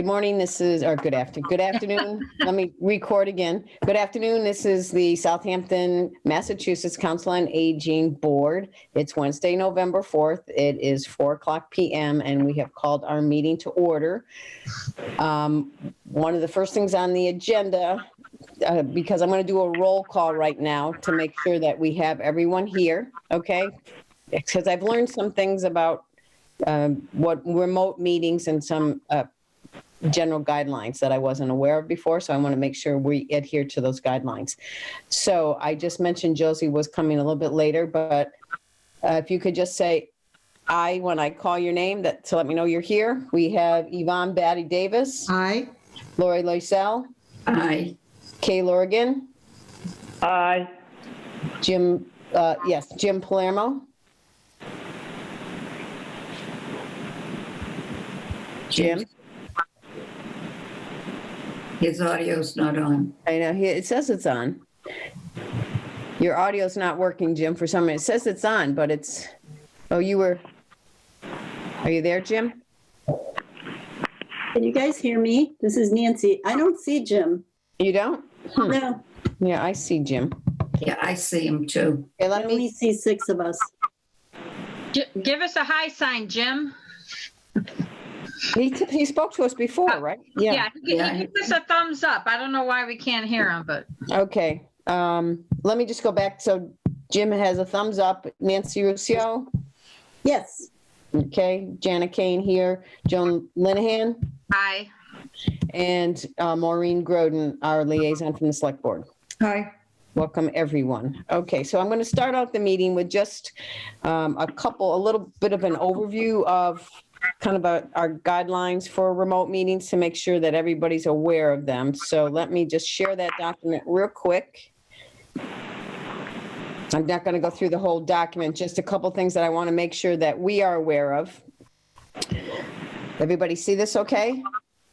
Good morning, good afternoon. Let me record again. Good afternoon, this is the Southampton, Massachusetts Council on Aging Board. It's Wednesday, November 4th. It is 4:00 p.m. and we have called our meeting to order. One of the first things on the agenda, because I'm going to do a roll call right now to make sure that we have everyone here, okay? Because I've learned some things about what remote meetings and some general guidelines that I wasn't aware of before, so I want to make sure we adhere to those guidelines. So I just mentioned Josie was coming a little bit later, but if you could just say aye when I call your name, to let me know you're here. We have Yvonne Batty Davis. Aye. Lori Loisel. Aye. Kay Lorgan. Aye. Jim Palermo. Jim? His audio's not on. I know, it says it's on. Your audio's not working, Jim, for some reason. It says it's on, but it's, are you there, Jim? Can you guys hear me? This is Nancy. I don't see Jim. You don't? No, Yeah, I see Jim. Yeah, I see him too. Okay, I only see 6 of us. Give us a high sign, Jim. He spoke to us before, right? Yeah, he gives us a thumbs up. I don't know why we can't hear him, but. Okay, let me just go back. So Jim has a thumbs up. Nancy Ruscio? Yes. Okay, Jana Kane here. Joan Linehan? Aye. And Maureen Groden, our liaison from the Select Board. Aye. Welcome, everyone. Okay, so I'm going to start out the meeting with just a little bit of an overview of kind of our guidelines for remote meetings to make sure that everybody's aware of them. So let me just share that document real quick. I'm not going to go through the whole document, just a couple things that I want to make sure that we are aware of. Everybody see this okay?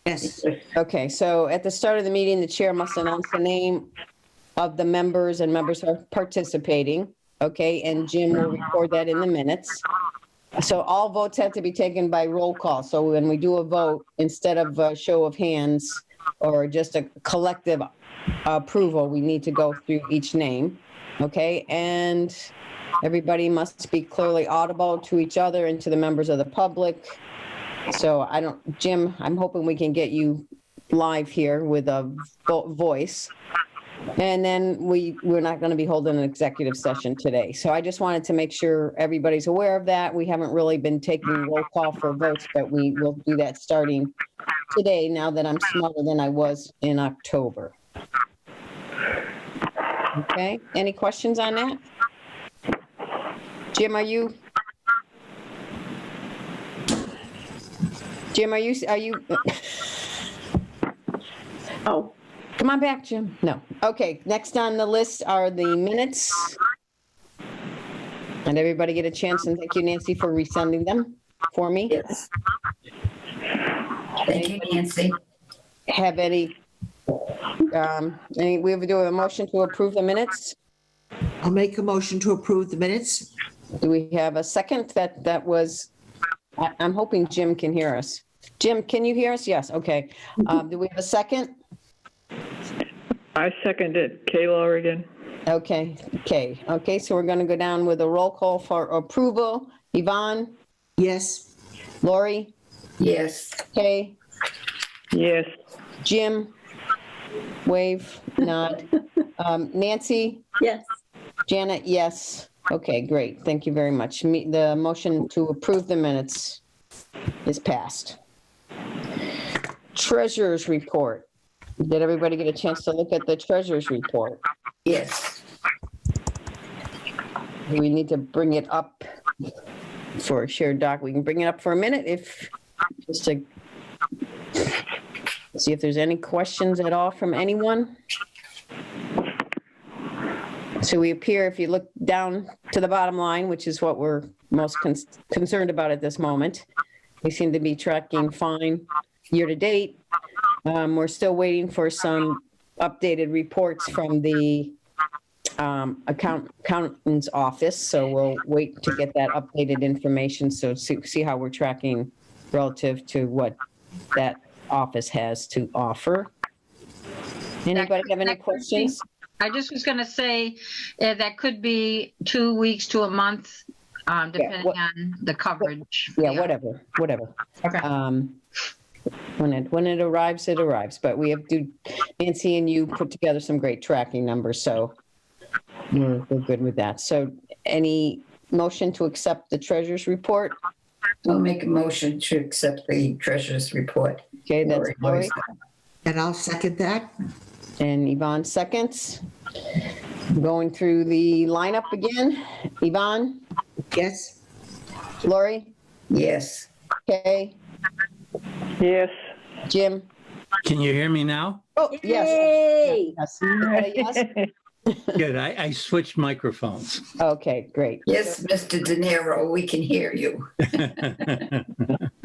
Yes. Okay, so at the start of the meeting, the chair must announce the name of the members and members are participating, okay? And Jim will record that in the minutes. So all votes have to be taken by roll call. So when we do a vote, instead of a show of hands or just a collective approval, we need to go through each name, okay? And everybody must speak clearly audible to each other and to the members of the public. So Jim, I'm hoping we can get you live here with a voice. And then we're not going to be holding an executive session today. So I just wanted to make sure everybody's aware of that. We haven't really been taking roll call for votes, but we will do that starting today now that I'm smarter than I was in October. Okay, any questions on that? Jim, are you? Oh, Come on back, Jim. No. Okay, next on the list are the minutes. And everybody get a chance, and thank you, Nancy, for resending them for me. Yes. Thank you, Nancy. Have we have to do a motion to approve the minutes? I'll make a motion to approve the minutes. Do we have a second? I'm hoping Jim can hear us. Jim, can you hear us? Yes, okay. Do we have a second? I second it. Kay Lorgan. Okay, so we're going to go down with a roll call for approval. Yvonne? Yes. Lori? Yes. Kay? Yes. Jim? Wave, nod. Nancy? yes. Janet, yes. Okay, great. Thank you very much. The motion to approve the minutes is passed. Treasurer's report. Did everybody get a chance to look at the treasurer's report? Yes. We need to bring it up for a shared doc. We can bring it up for a minute just to see if there's any questions at all from anyone. So we appear, if you look down to the bottom line, which is what we're most concerned about at this moment, we seem to be tracking fine year to date. We're still waiting for some updated reports from the accountant's office, so we'll wait to get that updated information, so see how we're tracking relative to what that office has to offer. Anybody have any that could be- questions? I just was going to say that could be 2 weeks to a month, depending what- on the coverage. Yeah, whatever. Okay. When it arrives, it arrives. But we have to, Nancy and you put together some great tracking numbers, so we're good with that. So any motion to accept the treasurer's report? I'll make a motion to accept the treasurer's report. Okay, that's Lori. And I'll second that. And Yvonne seconds. Going through the lineup again. Yvonne, Yes. Lori, Yes. Kay, Yes. Jim. Can you hear me now? Oh, yes. Yay! Yes. You got a yes? Good. I switched microphones. Okay, great. Yes, Mr. De Niro, we can hear you.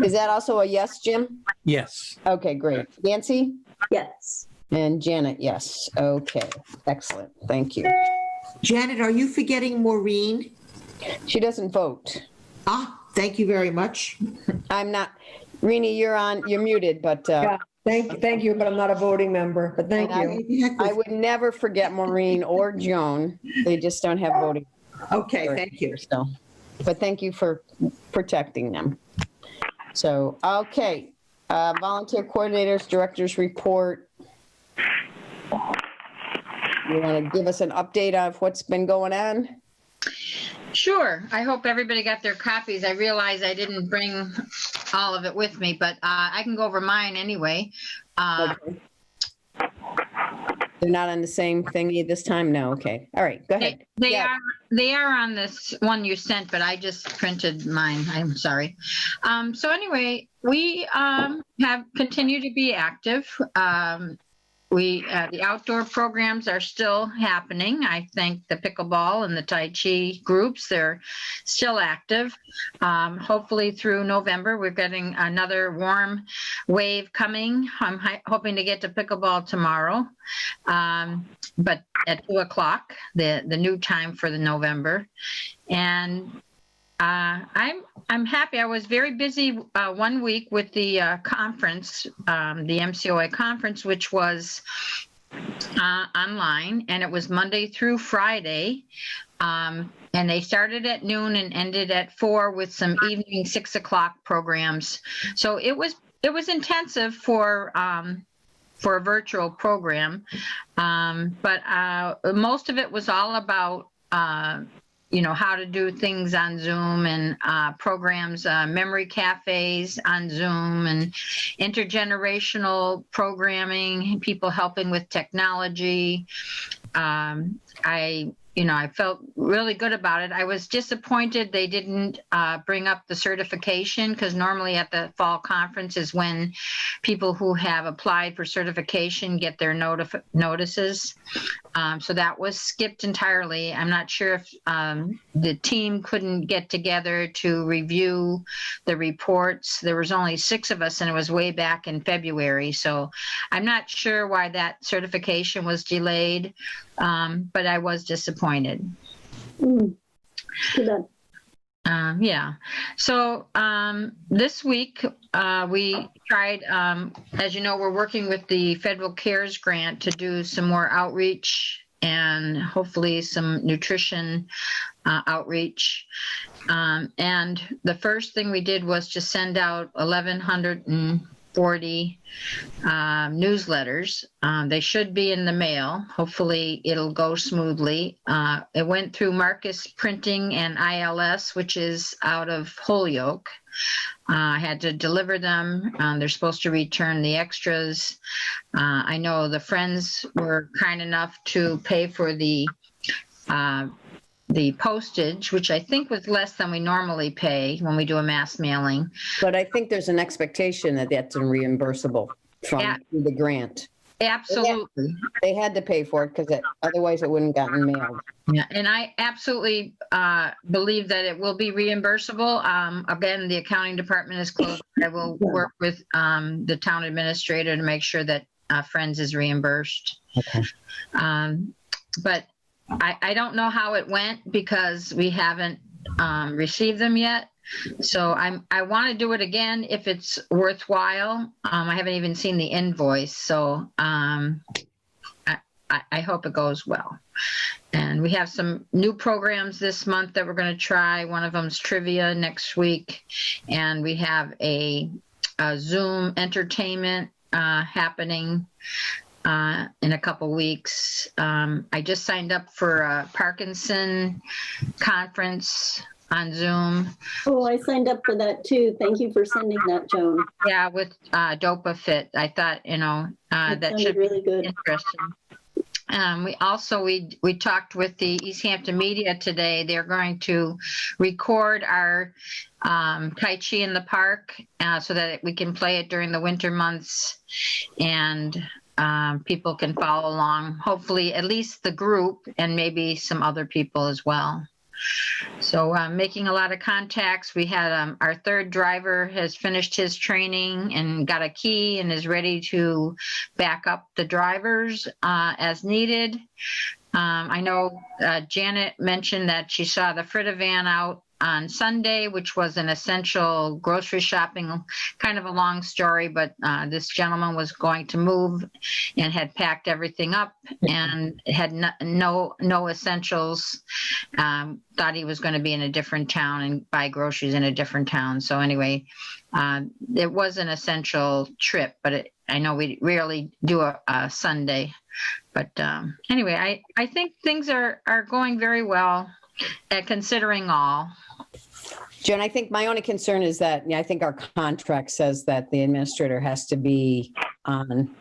Is that also a yes, Jim? Yes. Okay, great. Nancy? Yes. And Janet, yes. Okay, excellent. Thank you. Janet, are you forgetting Maureen? She doesn't vote. Thank you very much. I'm not, Rini, you're muted, but Yeah, thank you, but I'm not a voting member, but thank And you. I would never forget Maureen or Joan. They just don't have voting. Okay, thank you. So, but thank you for protecting them. So, okay, volunteer coordinators, directors report. You want to give us an update of what's been going on? Sure. I hope everybody got their copies. I realize I didn't bring all of it with me, but I can go over mine anyway. Okay. They're not on the same thingy this time? No, okay. All right, go ahead. Yeah. They are on this one you sent, but I just printed mine. I'm sorry. So anyway, we have continued to be active. The outdoor programs are still happening. I think the pickleball and the Tai Chi groups, they're still active. Hopefully through November, we're getting another warm wave coming. I'm hoping to get to pickleball tomorrow, but at 2:00, the new time for the November. And I'm happy. I was very busy 1 week with the conference, the MCOA conference, which was online, and it was Monday through Friday. And they started at noon and ended at 4 with some evening 6:00 programs. So it was intensive for a virtual program, but most of it was all about how to do things on Zoom and programs, memory cafes on Zoom and intergenerational programming, people helping with technology. I felt really good about it. I was disappointed they didn't bring up the certification, because normally at the fall conference is when people who have applied for certification get their notices. So that was skipped entirely. I'm not sure if the team couldn't get together to review the reports. There was only 6 of us, and it was way back in February. So I'm not sure why that certification was delayed, but I was disappointed. Too bad. Yeah. So this week we tried, as you know, we're working with the Federal CARES grant to do some more outreach and hopefully some nutrition outreach. And the first thing we did was to send out 1,140 newsletters. They should be in the mail. Hopefully it'll go smoothly. It went through Marcus Printing and ILS, which is out of Holyoke. I had to deliver them. They're supposed to return the extras. I know the Friends were kind enough to pay for the postage, which I think was less than we normally pay when we do a mass mailing. But I think there's an expectation that that's reimbursable from the grant. Absolutely. They had to pay for it because otherwise it wouldn't gotten mailed. Yeah, and I absolutely believe that it will be reimbursable. Again, the accounting department is closed. I will work with the town administrator to make sure that Friends is reimbursed. Okay. But I don't know how it went because we haven't received them yet. So I want to do it again if it's worthwhile. I haven't even seen the invoice, so I hope it goes well. And we have some new programs this month that we're going to try. One of them's trivia next week, and we have a Zoom entertainment happening in a couple weeks. I just signed up for a Parkinson Conference on Zoom. Oh, I signed up for that too. Thank you for sending that, Joan. Yeah, with Dopa Fit. I thought, that sounded should really be good. interesting. We talked with the Easthampton media today. They're going to record our Tai Chi in the park so that we can play it during the winter months, and people can follow along. Hopefully, at least the group and maybe some other people as well. So making a lot of contacts. We had our third driver has finished his training and got a key and is ready to back up the drivers as needed. I know Janet mentioned that she saw the Fritta van out on Sunday, which was an essential grocery shopping, kind of a long story, but this gentleman was going to move and had packed everything up and had no essentials. Thought he was going to be in a different town and buy groceries in a different town. So anyway, it was an essential trip, but I know we rarely do a Sunday. But anyway, I think things are going very well, considering all. Joan, I think my only concern is that, I think our contract says that the administrator has to be on,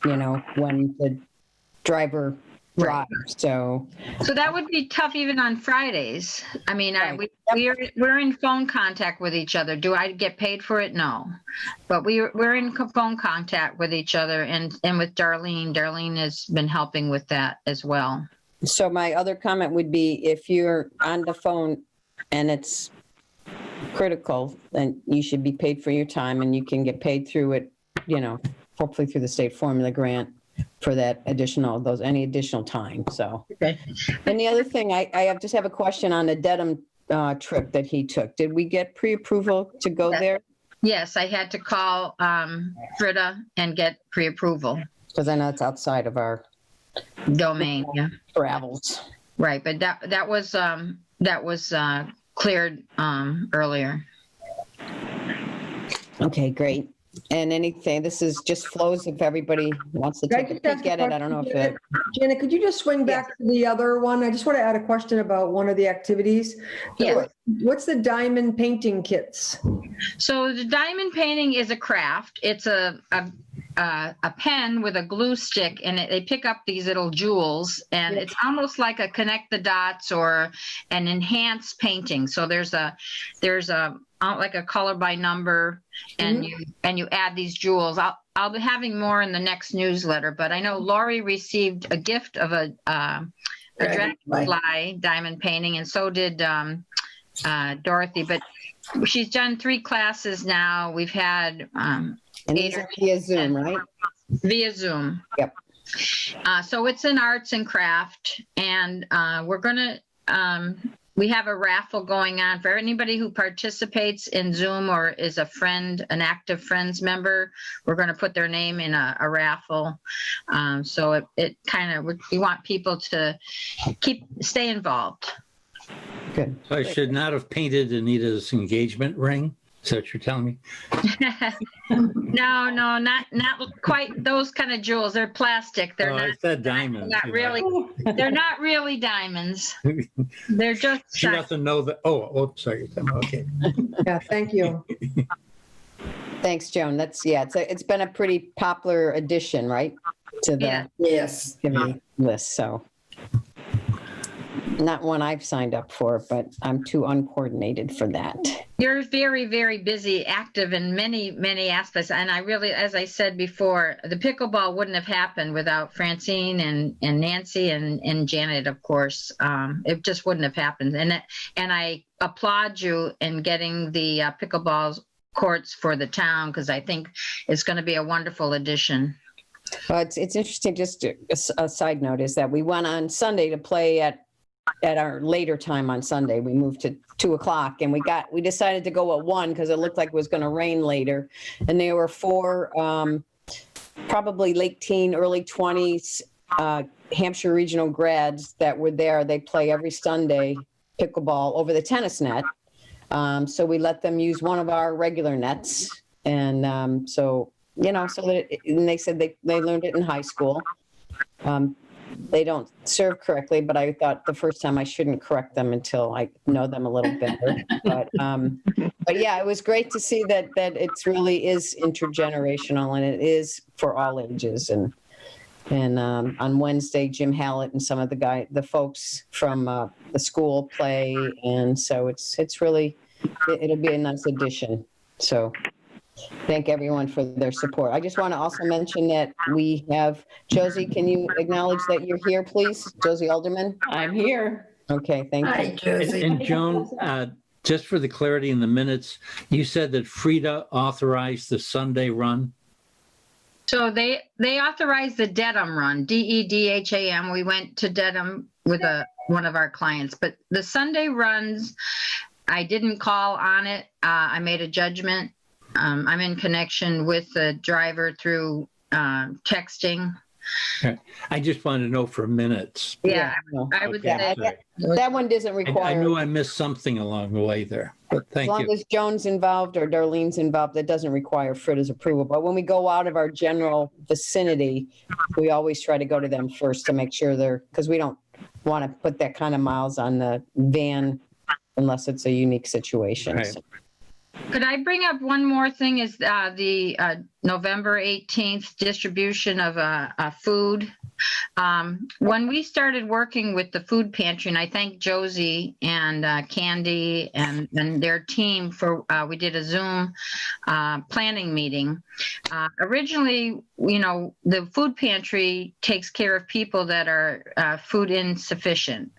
when the driver Right. drives. So that would be tough even on Fridays. I mean, Right. we're in phone contact with each other. Do I get paid for it? No, but we're in phone contact with each other and with Darlene. Darlene has been helping with that as well. So my other comment would be, if you're on the phone and it's critical, then you should be paid for your time, and you can get paid through it, hopefully through the state formula grant for that any additional time. So, Okay. and the other thing, I just have a question on the Dedham trip that he took. Did we get pre-approval to go Yes. there? Yes, I had to call Fritta and get pre-approval. Because I know it's outside of our Domain, yeah. travels. Right, but that was cleared earlier. Okay, great. And anything, this is just flows if everybody wants to Could I take a just ask peek at it. I don't know if it, Janet, could you just swing back to the other one? I just want to add a question about one of the activities. Yeah. What's the diamond painting kits? So the diamond painting is a craft. It's a pen with a glue stick, and they pick up these little jewels, and it's almost like a connect the dots or an enhanced painting. So there's a like a color by number, and you add these jewels. I'll be having more in the next newsletter, but I know Lori received a gift of a dragonfly diamond painting, and so did Dorothy. But she's done 3 classes now. We've had and these are via Zoom, right? via Zoom. Yep. So it's an arts and craft, and we're going to, we have a raffle going on for anybody who participates in Zoom or is a friend, an active Friends member. We're going to put their name in a raffle. So it kind of, we want people to stay involved. Good. So I should not have painted Anita's engagement ring. Is that what you're telling me? No, not quite those kind of jewels. They're plastic. They're I said diamonds. not really. They're not really diamonds. They're just. She doesn't know that. Oh, sorry. Okay. Yeah, thank you. Thanks, Joan. It's been a pretty popular addition, right? To the Yeah. Yes. activity list, so. Not one I've signed up for, but I'm too uncoordinated for that. You're very, very busy, active in many, many aspects. And I really, as I said before, the pickleball wouldn't have happened without Francine and Nancy and Janet, of course. It just wouldn't have happened. And I applaud you in getting the pickleball courts for the town, because I think it's going to be a wonderful addition. But it's interesting, just a side note, is that we went on Sunday to play at at our later time on Sunday. We moved to 2:00 and we decided to go at 1 because it looked like it was going to rain later. And there were 4, probably late teen, early 20s, Hampshire regional grads that were there. They play every Sunday pickleball over the tennis net. So we let them use one of our regular nets. And so that and they said they learned it in high school. They don't serve correctly, but I thought the first time I shouldn't correct them until I know them a little better. But yeah, it was great to see that it's really is intergenerational and it is for all ages. And on Wednesday, Jim Hallett and some of the folks from the school play, and so it's really it'll be a nice addition. So. Thank everyone for their support. I just want to also mention that we have, Josie, can you acknowledge that you're here, please? Josie Alderman? I'm here. Okay, thank Hi, you. Josie. And Joan, just for the clarity in the minutes, you said that Frida authorized the Sunday run? So they authorized the Dedham run, DEDHAM. We went to Dedham with one of our clients, but the Sunday runs, I didn't call on it. I made a judgment. I'm in connection with the driver through texting. Okay. I just wanted to know for minutes. Yeah, No. I would Okay. say That one doesn't I require, knew I missed something along the way there, but as thank long you. as Joan's involved or Darlene's involved, that doesn't require Frida's approval. But when we go out of our general vicinity, we always try to go to them first to make sure because we don't want to put that kind of miles on the van unless it's a unique situation. Right. So. Could I bring up one more thing is the November 18th distribution of food. When we started working with the food pantry, and I thank Josie and Candy and their team for, we did a Zoom planning meeting. Originally, the food pantry takes care of people that are food insufficient.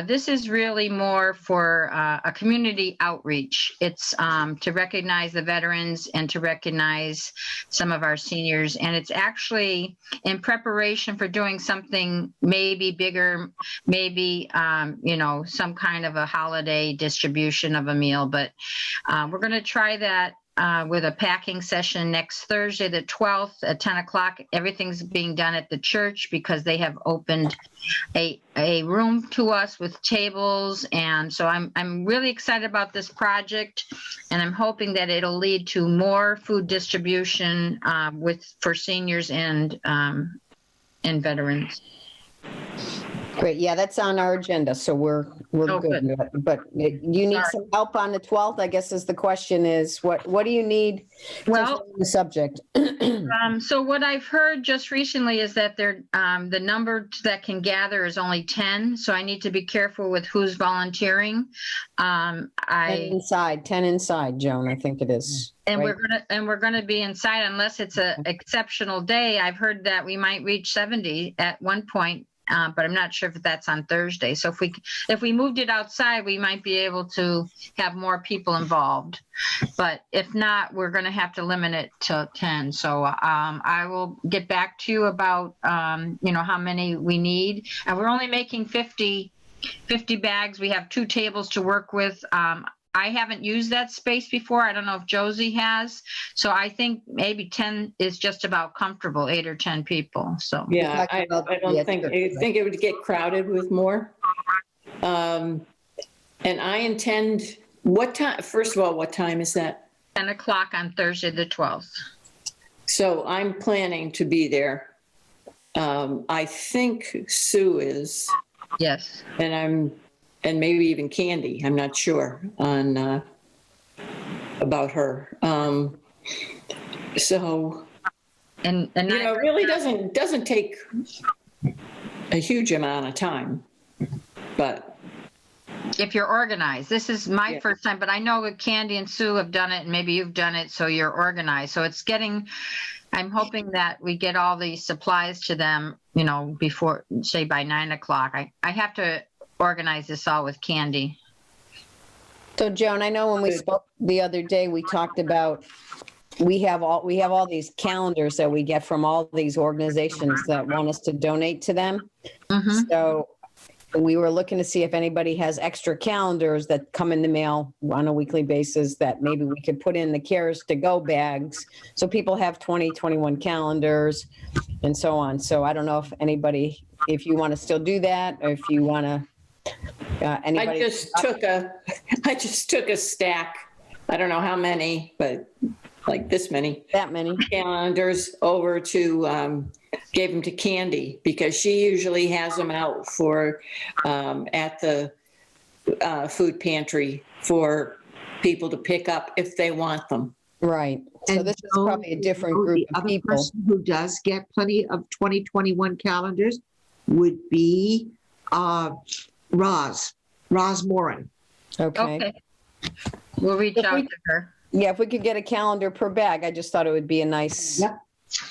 This is really more for a community outreach. It's to recognize the veterans and to recognize some of our seniors. And it's actually in preparation for doing something maybe bigger, maybe, some kind of a holiday distribution of a meal. But we're going to try that with a packing session next Thursday, the 12th at 10 o'clock. Everything's being done at the church because they have opened a room to us with tables. And so I'm really excited about this project, and I'm hoping that it'll lead to more food distribution for seniors and veterans. Great. Yeah, that's on our agenda, so we're Oh, good. But you need some help on the 12th, I guess is the question is, what do you need to Well, stay on the subject? so what I've heard just recently is that the number that can gather is only 10. So I need to be careful with who's volunteering. 10 inside, Joan, I think it is. And right? we're gonna be inside unless it's an exceptional day. I've heard that we might reach 70 at one point. But I'm not sure if that's on Thursday. So if we moved it outside, we might be able to have more people involved. But if not, we're going to have to limit it to 10. So I will get back to you about how many we need. And we're only making 50 bags. We have 2 tables to work with. I haven't used that space before. I don't know if Josie has. So I think maybe 10 is just about comfortable, 8 or 10 people. So Yeah, I think it would get crowded with more. And I intend, what time, first of all, what time is that? 10 o'clock on Thursday, the 12th. So I'm planning to be there. I think Sue is, Yes. and maybe even Candy, I'm not sure on about her. So, And it really doesn't take a huge amount of time, but if you're organized, this is my Yeah. first time, but I know that Candy and Sue have done it and maybe you've done it. So you're organized. So I'm hoping that we get all the supplies to them, before, say by 9 o'clock. I have to organize this all with Candy. So Joan, I know when we spoke the other day, we talked about, we have all these calendars that we get from all these organizations that want us to donate to them. Mhm. So we were looking to see if anybody has extra calendars that come in the mail on a weekly basis that maybe we could put in the cares to go bags. So people have 2021 calendars and so on. So I don't know if anybody, if you want to still do that, or if you want to, I anybody. just took a stack. I don't know how many, but like this many That many. calendars over to, gave them to Candy because she usually has them out for, at the food pantry for people to pick up if they want them. Right. So And this is Joan, probably a different the group of other people. person who does get plenty of 2021 calendars would be Roz Moran. Okay. Okay. We'll reach If out we- to her. Yeah, if we could get a calendar per bag, I just thought it would be a nice Yep.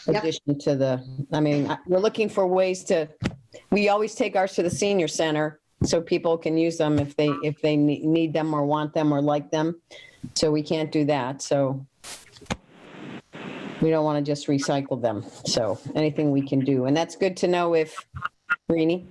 Yep. addition to the, I mean, we're looking for ways to, we always take ours to the senior center so people can use them if they need them or want them or like them. So we can't do that. So we don't want to just recycle them. So anything we can do. And that's good to know if, Rini?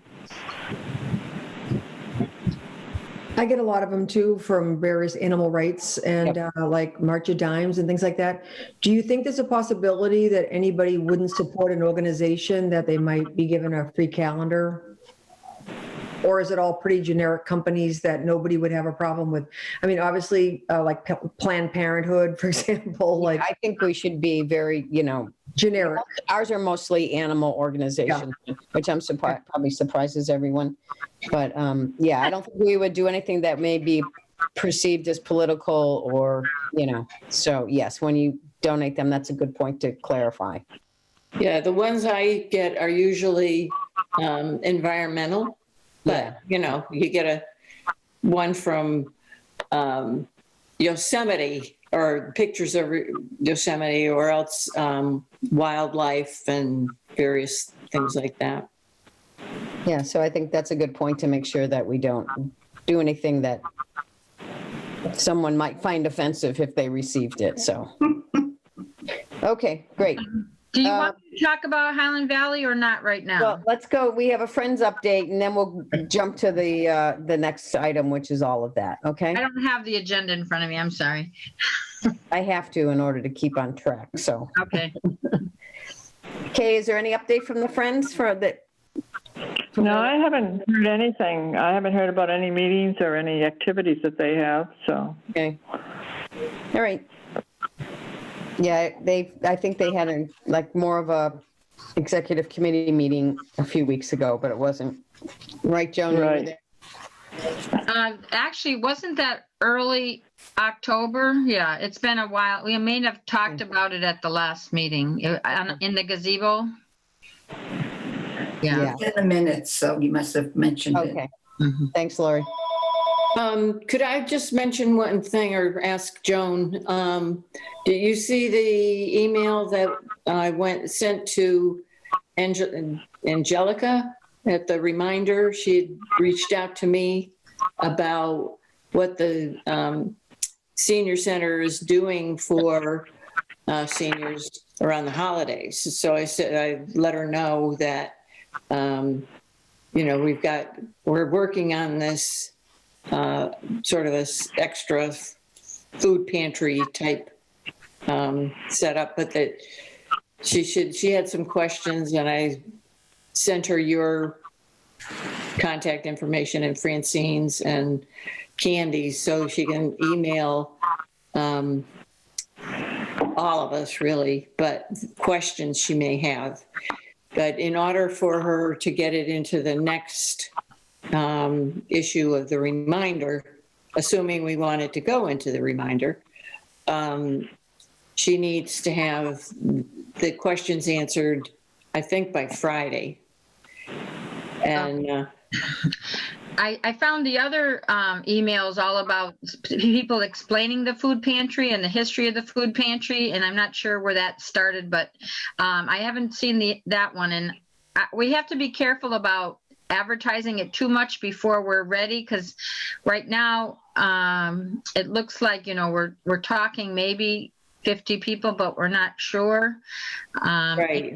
I get a lot of them too from various animal rights and like March of Dimes and things like that. Do you think there's a possibility that anybody wouldn't support an organization that they might be given a free calendar? Or is it all pretty generic companies that nobody would have a problem with? I mean, obviously, like Planned Parenthood, for example, like I think we should be very, generic. ours are mostly animal organizations, which I'm surprised, probably surprises everyone. But yeah, I don't think we would do anything that may be perceived as political or, so yes, when you donate them, that's a good point to clarify. Yeah, the ones I get are usually environmental, but you get one from Yosemite or pictures of Yosemite or else wildlife and various things like that. Yeah, so I think that's a good point to make sure that we don't do anything that someone might find offensive if they received it, so. Okay, great. Do you want to talk about Highland Valley or not right now? Well, let's go. We have a friends update and then we'll jump to the next item, which is all of that, okay? I don't have the agenda in front of me. I'm sorry. I have to in order to keep on track, so. Okay. Okay, is there any update from the friends for the? No, I haven't heard anything. I haven't heard about any meetings or any activities that they have, so. Okay. All right. Yeah, I think they had more of a executive committee meeting a few weeks ago, but it wasn't, right, Joan? You were Right. there? Actually, wasn't that early October? Yeah, it's been a while. We may have talked about it at the last meeting in the gazebo. Yeah. Yeah, In the minutes, so you must have mentioned it. okay. Mhm. Thanks, Lori. Could I just mention one thing or ask Joan? Did you see the email that I sent to Angelica at the reminder? She had reached out to me about what the senior center is doing for seniors around the holidays. So I said, I let her know that, we're working on this sort of this extra food pantry type setup, but that she had some questions and I sent her your contact information and Francine's and Candy's so she can email all of us really, but questions she may have. But in order for her to get it into the next issue of the reminder, assuming we want it to go into the reminder, she needs to have the questions answered, I think, by Friday. And I found the other emails all about people explaining the food pantry and the history of the food pantry, and I'm not sure where that started, but I haven't seen that one. And we have to be careful about advertising it too much before we're ready, because right now it looks like we're talking maybe 50 people, but we're not sure. Right.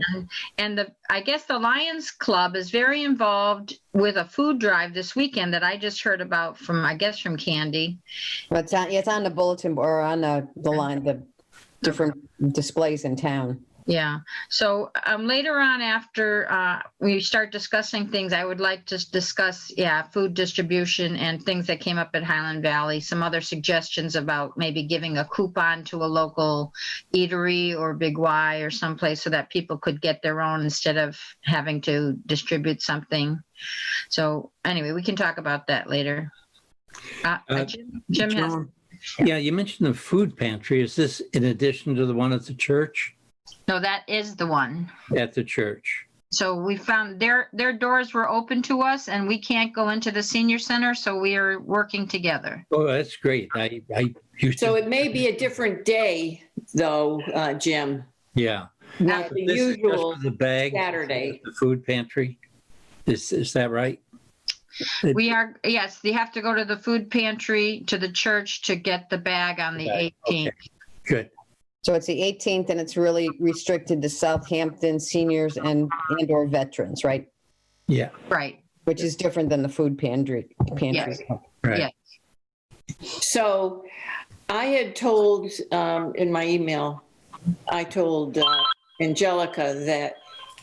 And I guess the Lions Club is very involved with a food drive this weekend that I just heard about from Candy. But it's on the bulletin or on the line, the different displays in town. Yeah. So later on, after we start discussing things, I would like to discuss, food distribution and things that came up at Highland Valley. Some other suggestions about maybe giving a coupon to a local eatery or Big Y or someplace so that people could get their own instead of having to distribute something. So anyway, we can talk about that later. Jim has. Yeah, you mentioned the food pantry. Is this in addition to the one at the church? No, that is the one. At the church. So we found their doors were open to us and we can't go into the senior center. So we are working together. Oh, that's great. I used to. So it may be a different day though, Jim, Yeah. not the This is just usual for the bag. Saturday. The food pantry. Is that right? We are, yes, you have to go to the food pantry to the church to get the bag on the 18th. Okay. Good. So it's the 18th, and it's really restricted to Southampton seniors and or veterans, right? Yeah. Right. Which is different than the food pantry. Yes. Right. Yeah. So I had told in my email, I told Angelica that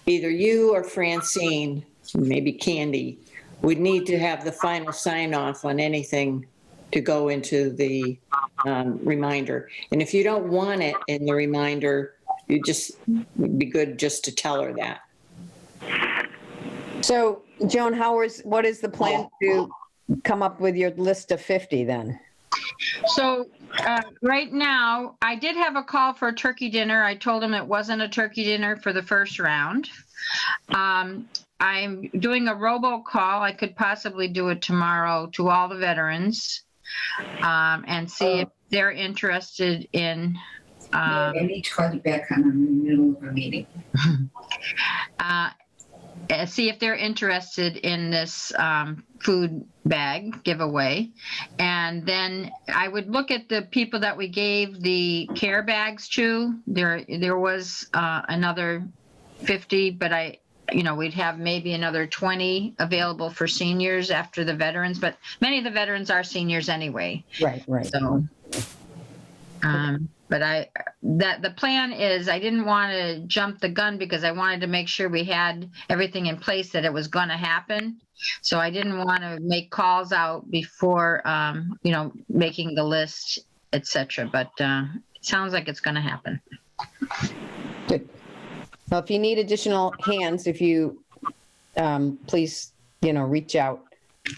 either you or Francine, maybe Candy, would need to have the final sign off on anything to go into the reminder. And if you don't want it in the reminder, it'd be good just to tell her that. So, Joan, what is the plan to come up with your list of 50 then? So right now, I did have a call for a turkey dinner. I told him it wasn't a turkey dinner for the first round. I'm doing a robocall. I could possibly do it tomorrow to all the veterans and see if they're interested in. I need to call you back on the middle of a meeting. See if they're interested in this food bag giveaway. And then I would look at the people that we gave the care bags to. There was another 50, but we'd have maybe another 20 available for seniors after the veterans, but many of the veterans are seniors anyway. Right. So, but the plan is I didn't want to jump the gun because I wanted to make sure we had everything in place that it was going to happen. So I didn't want to make calls out before, making the list, etc. But it sounds like it's going to happen. Good. Well, if you need additional hands, if you please, reach out.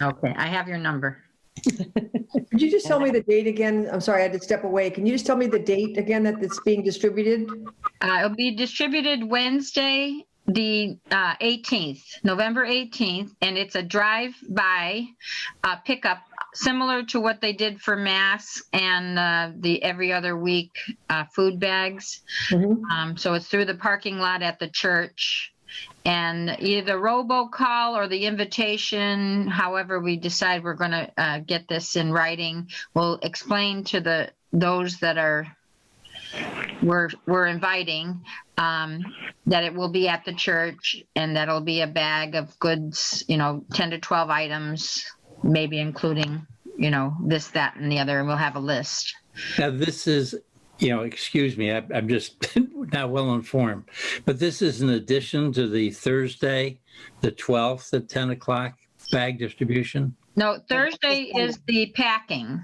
Okay, I have your number. Could you just tell me the date again? I'm sorry, I had to step away. Can you just tell me the date again that it's being distributed? It'll be distributed Wednesday, the 18th, November 18th, and it's a drive-by pickup, similar to what they did for masks and the every other week food bags. Mm-hmm. So it's through the parking lot at the church. And either the robocall or the invitation, however we decide we're going to get this in writing, will explain to those that we're inviting that it will be at the church and that'll be a bag of goods, 10 to 12 items, maybe including, this, that, and the other, and we'll have a list. Now, this is, excuse me, I'm just not well informed, but this is in addition to the Thursday, the 12th at 10 o'clock bag distribution? No, Thursday is the packing.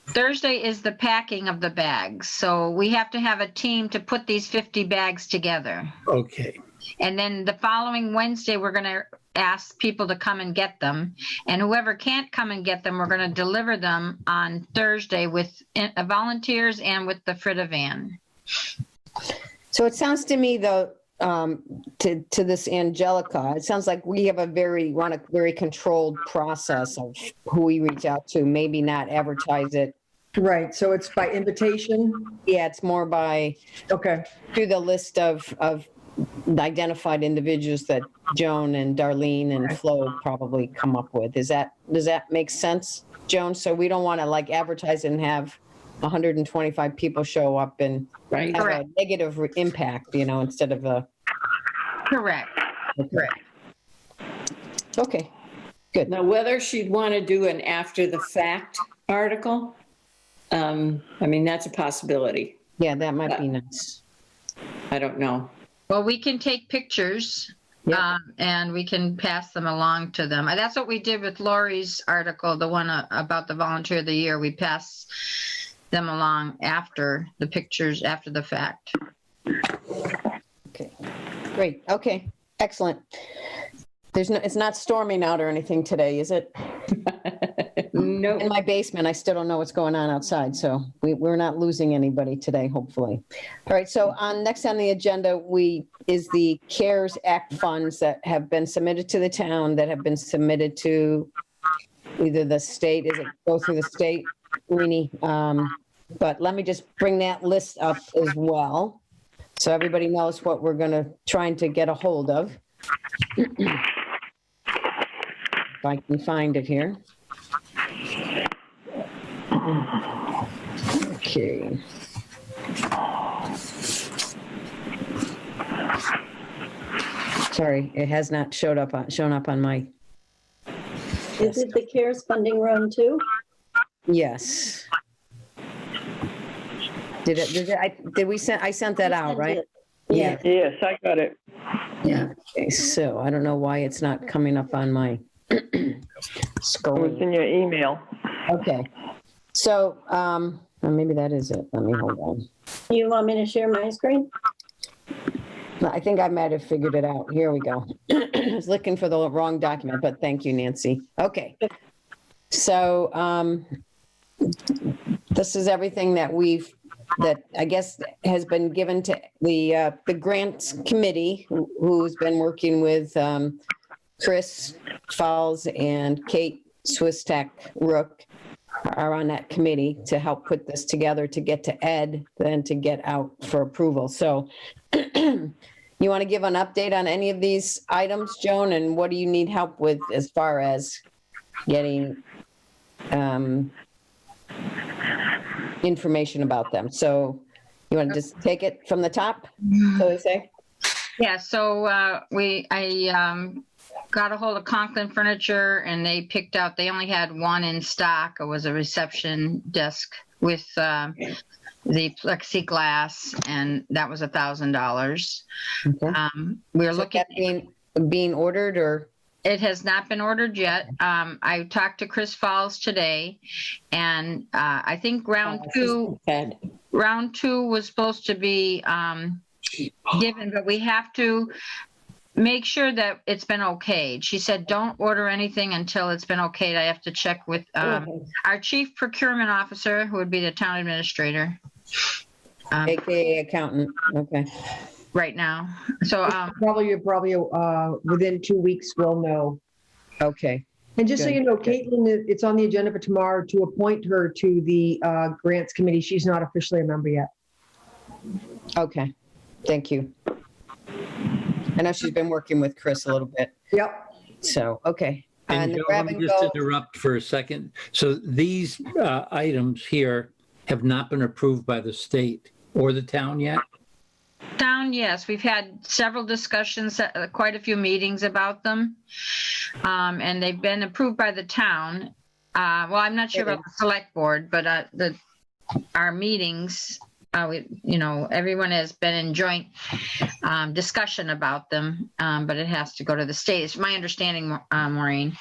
Thursday is the packing of the bags. So we have to have a team to put these 50 bags together. Okay. And then the following Wednesday, we're going to ask people to come and get them. And whoever can't come and get them, we're going to deliver them on Thursday with volunteers and with the Frida van. So it sounds to me, though, to this Angelica, it sounds like we have a very controlled process of who we reach out to, maybe not advertise it. Right, so it's by invitation? Yeah, it's more by Okay. through the list of identified individuals that Joan and Darlene and Flo probably come up with. Does that make sense, Joan? So we don't want to advertise and have 125 people show up and Right. have a Correct. negative impact, instead of a, Correct. Correct. okay, good. Now, whether she'd want to do an after the fact article, that's a possibility. Yeah, that might be nice. I don't know. Well, we can take pictures Yeah. and we can pass them along to them. And that's what we did with Lori's article, the one about the volunteer of the year. We passed them along after the pictures, after the fact. Okay, great. Okay, excellent. It's not storming out or anything today, is it? No. In my basement, I still don't know what's going on outside, so we're not losing anybody today, hopefully. All right, so next on the agenda, is the CARES Act funds that have been submitted to the town, that have been submitted to either the state, is it go through the state, Rini? But let me just bring that list up as well, so everybody knows what we're trying to get a hold of. If I can find it here. Okay. Sorry, it has not shown up on my. Is it the CARES funding run too? Yes. I sent that out, right? Yeah. Yes, I got it. Yeah. Okay, so I don't know why it's not coming up on my It was screen. in your email. Okay. So, maybe that is it. Let me hold on. You want me to share my screen? I think I might have figured it out. Here we go. I was looking for the wrong document, but thank you, Nancy. Okay. So, this is everything that I guess has been given to the grants committee, who's been working with Chris Falls and Kate Swistak Rook are on that committee to help put this together to get to Ed, then to get out for approval. So you want to give an update on any of these items, Joan, and what do you need help with as far as getting information about them? So you want to just take it from the top, so they say? Yeah, so I got a hold of Conklin Furniture and they only had one in stock. It was a reception desk with the plexiglass, and that was $1,000. Okay. We're So looking. that being ordered, or? It has not been ordered yet. I talked to Chris Falls today, and I think round two was supposed to be given, but we have to make sure that it's been okayed. She said, don't order anything until it's been okayed. I have to check with our chief procurement officer, who would be the town administrator. AKA accountant, okay. Right now. So Probably within 2 weeks, we'll know. Okay, And just so Good, you know, good. Caitlin, it's on the agenda for tomorrow to appoint her to the grants committee. She's not officially a member yet. okay, thank you. I know she's been working with Chris a little bit, Yep. so, okay. And the Joe, grab let and me just go- interrupt for a second. So these items here have not been approved by the state or the town yet? town, yes, we've had several discussions, quite a few meetings about them. And they've been approved by the town. Well, I'm not sure about the select board, but our meetings, everyone has been in joint discussion about them, but it has to go to the state. It's my understanding, Maureen.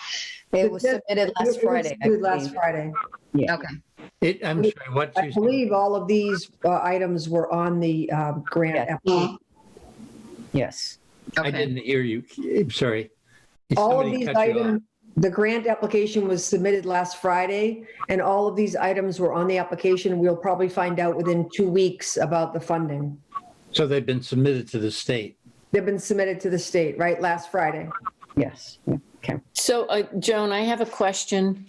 It was submitted last Friday. I Last believe. Friday. Okay. I'm sorry, what I you said? believe all of these items were on the grant Yeah. application. Yes, I didn't hear you. I'm sorry. All of Somebody these cut you off. items, the grant application was submitted last Friday, and all of these items were on the application. We'll probably find out within 2 weeks about the funding. So they've been submitted to the state. They've been submitted to the state, right, last Friday. yes, okay. So, Joan, I have a question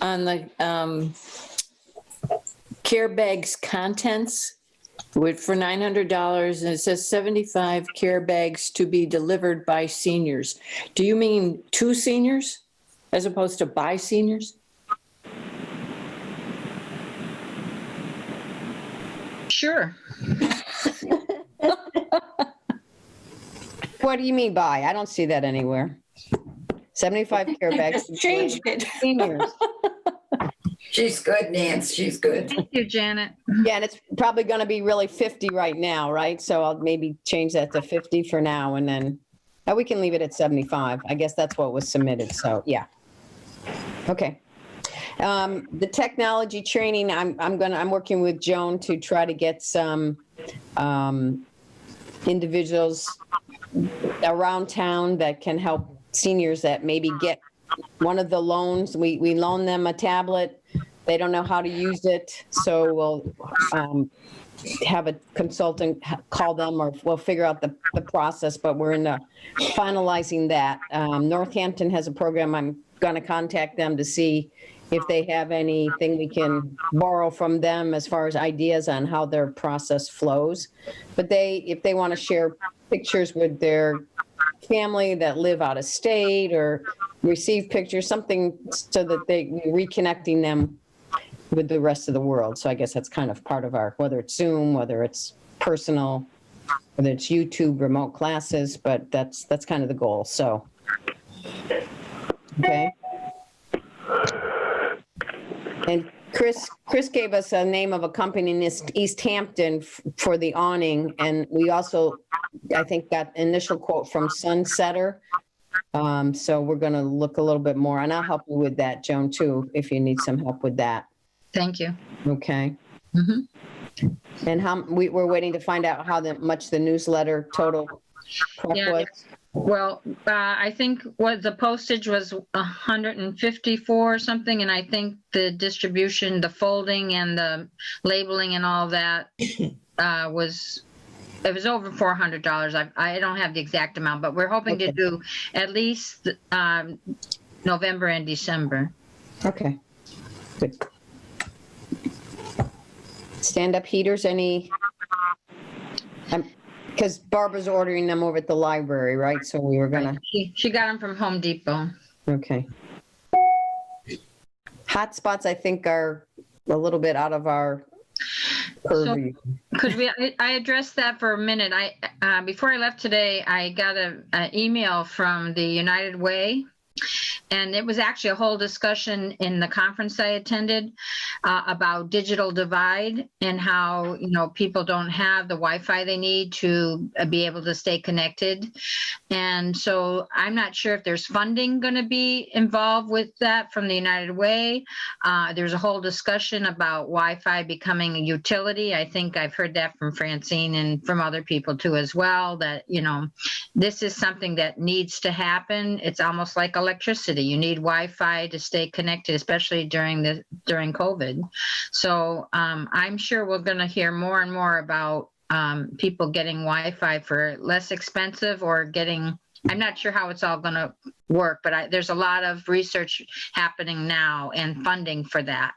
on the care bags contents for $900, and it says 75 care bags to be delivered by seniors. Do you mean to seniors as opposed to by seniors? sure. What do you mean by? I don't see that anywhere. 75 care bags. Just changed it. Seniors. She's good, Nance, she's good. Thank you, Janet. Yeah, and it's probably going to be really 50 right now, right? So I'll maybe change that to 50 for now, and then we can leave it at 75. I guess that's what was submitted, so yeah. Okay. The technology training, I'm working with Joan to try to get some individuals around town that can help seniors that maybe get one of the loans. We loan them a tablet. They don't know how to use it, so we'll have a consultant call them, or we'll figure out the process, but we're in the finalizing that. Northampton has a program. I'm going to contact them to see if they have anything we can borrow from them as far as ideas on how their process flows. But if they want to share pictures with their family that live out of state, or receive pictures, something so that they reconnecting them with the rest of the world. So I guess that's kind of part of our, whether it's Zoom, whether it's personal, whether it's YouTube remote classes, but that's kind of the goal. So, okay. And Chris gave us a name of a company in Easthampton for the awning, and we also, I think, got initial quote from Sunsetter. So we're going to look a little bit more, and I'll help you with that, Joan, too, if you need some help with that. Thank you. Okay. Mm-hmm. And we're waiting to find out how much the newsletter total prep was. Well, I think what the postage was 154 or something, and I think the distribution, the folding and the labeling and all that was over $400. I don't have the exact amount, but we're hoping to do at least November and December. Okay, good. Stand-up heaters, any? Because Barbara's ordering them over at the library, right? So we were gonna. She got them from Home Depot. Okay. Hotspots, I think, are a little bit out of our purview. So, I addressed that for a minute. Before I left today, I got an email from the United Way. And it was actually a whole discussion in the conference I attended about digital divide and how, people don't have the Wi-Fi they need to be able to stay connected. And so I'm not sure if there's funding going to be involved with that from the United Way. There's a whole discussion about Wi-Fi becoming a utility. I think I've heard that from Francine and from other people too as well, that, this is something that needs to happen. It's almost like electricity. You need Wi-Fi to stay connected, especially during COVID. So I'm sure we're going to hear more and more about people getting Wi-Fi for less expensive or getting. I'm not sure how it's all going to work, but there's a lot of research happening now and funding for that.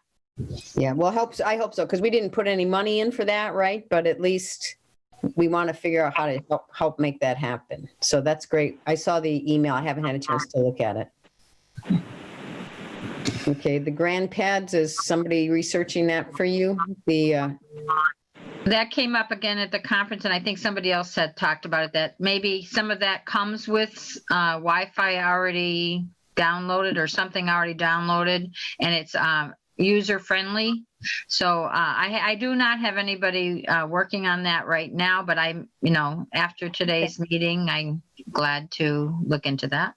Yeah, well, I hope so, because we didn't put any money in for that, right? But at least we want to figure out how to help make that happen. So that's great. I saw the email. I haven't had a chance to look at it. Okay, the grand pads, is somebody researching that for you? That came up again at the conference, and I think somebody else had talked about it, that maybe some of that comes with Wi-Fi already downloaded or something already downloaded, and it's user-friendly. So I do not have anybody working on that right now, but after today's meeting, I'm glad to look into that.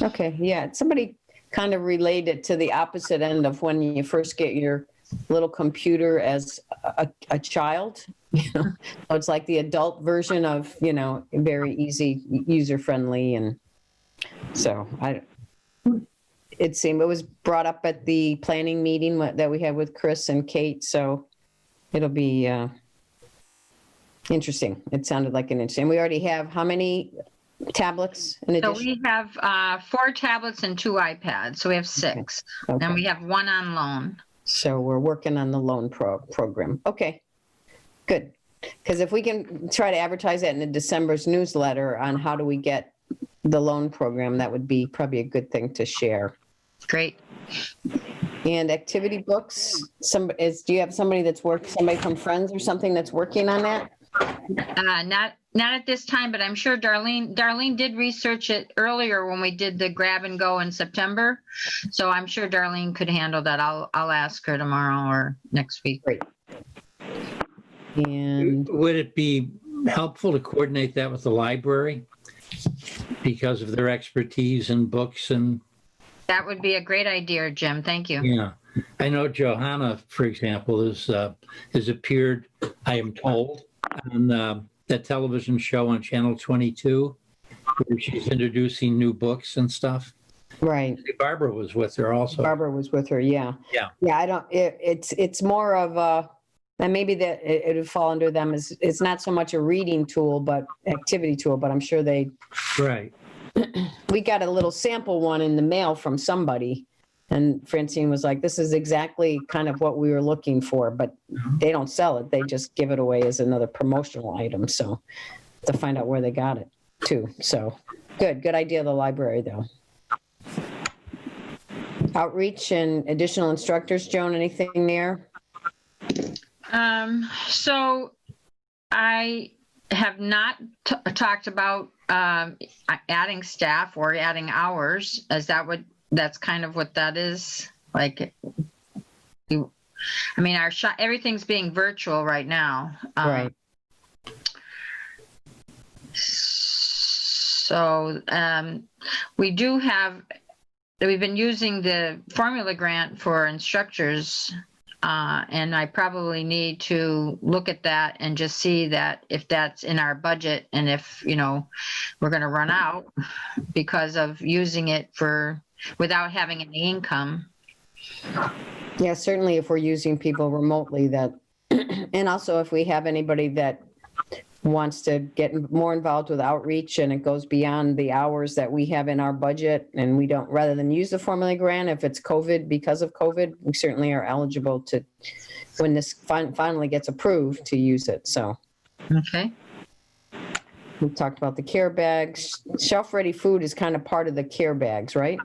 Okay, yeah, somebody kind of related to the opposite end of when you first get your little computer as a child. So it's like the adult version of, very easy, user-friendly. And so it was brought up at the planning meeting that we had with Chris and Kate. So it'll be interesting. It sounded like an interesting. We already have how many tablets in addition? So we have 4 tablets and 2 iPads. So we have 6. Okay. And we have 1 on loan. So we're working on the loan program. Okay, good. Because if we can try to advertise that in the December's newsletter on how do we get the loan program, that would be probably a good thing to share. Great. And activity books, do you have somebody somebody from Friends or something that's working on that? Not at this time, but I'm sure Darlene did research it earlier when we did the grab and go in September. So I'm sure Darlene could handle that. I'll ask her tomorrow or next week. Great. And Would it be helpful to coordinate that with the library because of their expertise in books and? That would be a great idea, Jim. Thank you. Yeah, I know Johanna, for example, has appeared, I am told, on that television show on Channel 22, where she's introducing new books and stuff. right. Barbara was with her also. Barbara was with her, yeah. Yeah. Yeah, it's more of and maybe that it would fall under them as, it's not so much a reading tool, but activity tool, but I'm sure Right. we got a little sample one in the mail from somebody. And Francine was like, this is exactly kind of what we were looking for, but they don't sell it. They just give it away as another promotional item. So to find out where they got it too. So good idea of the library though. Outreach and additional instructors, Joan, anything there? So I have not talked about adding staff or adding hours. That's kind of what that is? Like, our shop, everything's being virtual right now. Right. So we've been using the formula grant for instructors, and I probably need to look at that and just see that if that's in our budget and if, we're going to run out because of using it without having any income. Yeah, certainly if we're using people remotely that, and also if we have anybody that wants to get more involved with outreach and it goes beyond the hours that we have in our budget and we don't, rather than use the formula grant, if it's COVID, because of COVID, we certainly are eligible to, when this finally gets approved, to use it. So. Okay. We talked about the care bags. Shelf-ready food is kind of part of the care bags, right?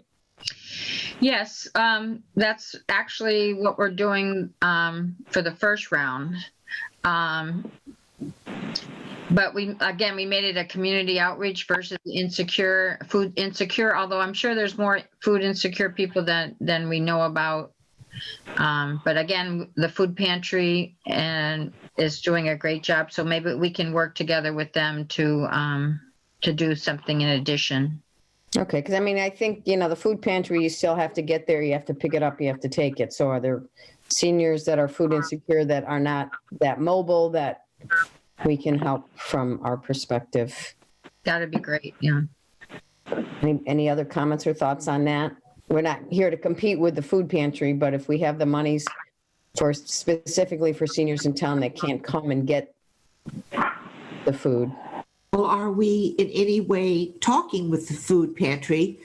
Yes, that's actually what we're doing for the first round. But we made it a community outreach versus food insecure, although I'm sure there's more food insecure people than we know about. But again, the food pantry is doing a great job. So maybe we can work together with them to do something in addition. Okay, because I think, the food pantry, you still have to get there, you have to pick it up, you have to take it. So are there seniors that are food insecure that are not that mobile that we can help from our perspective? That'd be great, yeah. Any other comments or thoughts on that? We're not here to compete with the food pantry, but if we have the monies specifically for seniors in town that can't come and get the food. Well, are we in any way talking with the food pantry,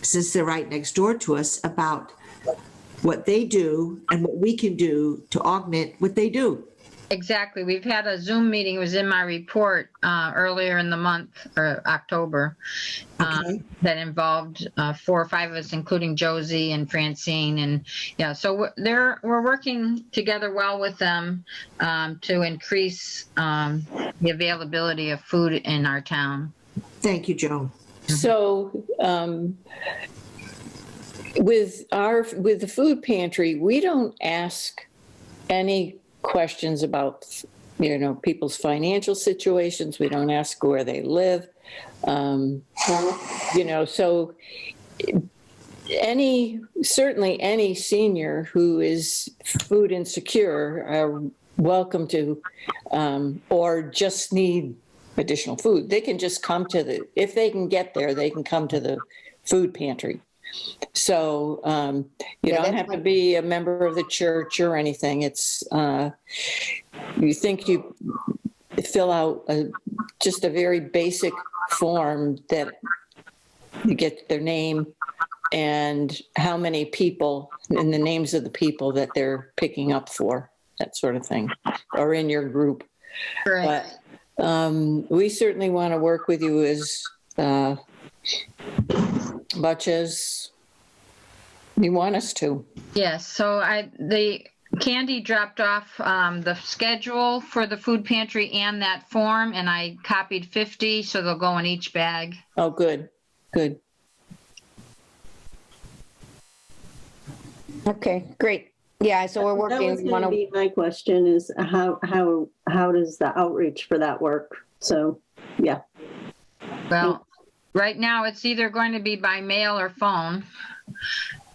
since they're right next door to us, about what they do and what we can do to augment what they do? Exactly. We've had a Zoom meeting, it was in my report earlier in the month, or October, that involved 4 or 5 of us, including Josie and Francine. And yeah, so we're working together well with them to increase the availability of food in our town. Thank you, Joan. So with the food pantry, we don't ask any questions about people's financial situations. We don't ask where they live. So certainly any senior who is food insecure are welcome to, or just need additional food. They can just come if they can get there, they can come to the food pantry. So you don't have to be a member of the church or anything. It's you fill out just a very basic form that you get their name and how many people and the names of the people that they're picking up for, that sort of thing, or in your group. Right. But we certainly want to work with you as much as You want us to? Yes, so Candy dropped off the schedule for the food pantry and that form, and I copied 50, so they'll go in each bag. Oh, good, good. Okay, great. Yeah, so we're That was working, going to be my question is how does the outreach for that work? So, yeah. Well, right now, it's either going to be by mail or phone.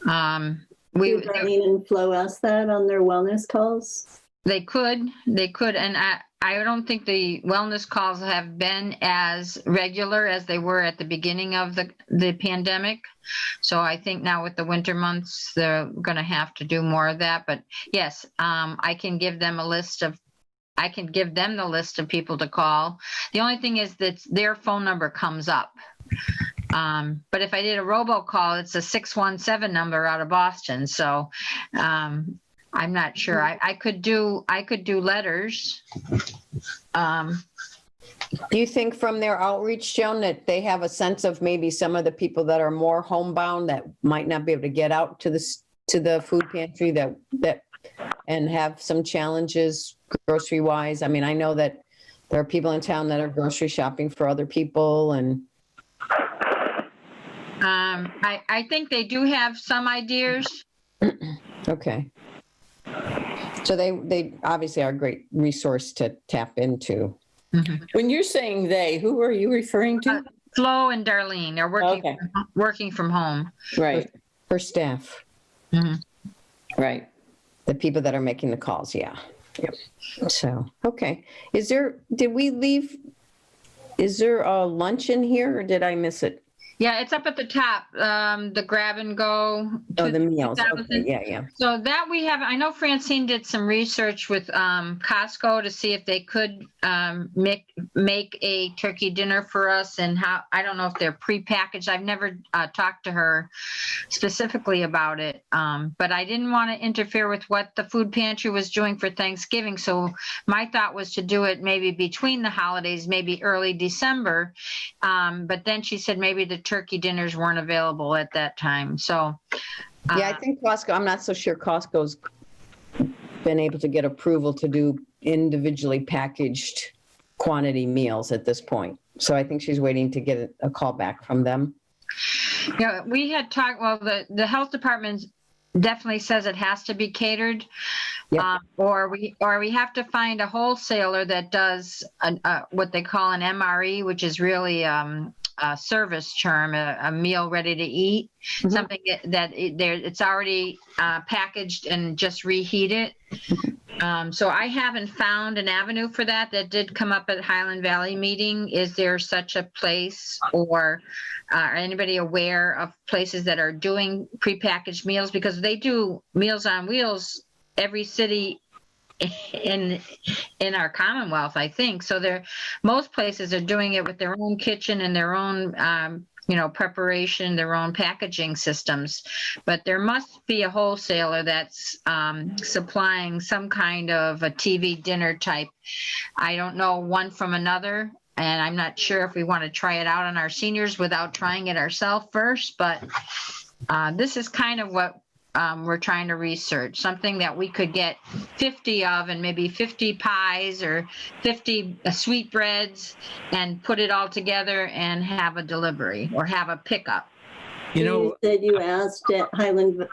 Did Darlene and Flo ask that on their wellness calls? They could, and I don't think the wellness calls have been as regular as they were at the beginning of the pandemic. So I think now with the winter months, they're going to have to do more of that. But yes, I can give them the list of people to call. The only thing is that their phone number comes up. But if I did a robocall, it's a 617 number out of Boston. So I'm not sure. I could do letters. do you think from their outreach, Joan, that they have a sense of maybe some of the people that are more homebound that might not be able to get out to the food pantry that and have some challenges grocery wise? I mean, I know that there are people in town that are grocery shopping for other people and. I think they do have some ideas. Okay. So they obviously are a great resource to tap into. Mm-hmm. When you're saying they, who are you referring to? Flo and Darlene, they're working from home. Right. For staff. Mm-hmm. Right. The people that are making the calls, yeah. Yep. So, okay. Is there a lunch in here or did I miss it? Yeah, it's up at the top, the grab and go. Oh, the meals. Okay, yeah. So that we have, I know Francine did some research with Costco to see if they could make a turkey dinner for us and how, I don't know if they're prepackaged. I've never talked to her specifically about it, but I didn't want to interfere with what the food pantry was doing for Thanksgiving. So my thought was to do it maybe between the holidays, maybe early December. But then she said maybe the turkey dinners weren't available at that time. So yeah, I think Costco, I'm not so sure Costco's been able to get approval to do individually packaged quantity meals at this point. So I think she's waiting to get a call back from them. Yeah, we had talked, well, the health department definitely says it has to be catered. Yep. Or we have to find a wholesaler that does what they call an MRE, which is really a service term, a meal ready to eat, Mm-hmm. something that it's already packaged and just reheat it. So I haven't found an avenue for that. That did come up at Highland Valley meeting. Is there such a place, or are anybody aware of places that are doing prepackaged meals? Because they do Meals on Wheels every city in our Commonwealth, I think. So most places are doing it with their own kitchen and their own preparation, their own packaging systems. But there must be a wholesaler that's supplying some kind of a TV dinner type. I don't know one from another, and I'm not sure if we want to try it out on our seniors without trying it ourselves first. But this is kind of what we're trying to research, something that we could get 50 of, and maybe 50 pies or 50 sweetbreads, and put it all together and have a delivery or have a pickup. You said you asked at Highland.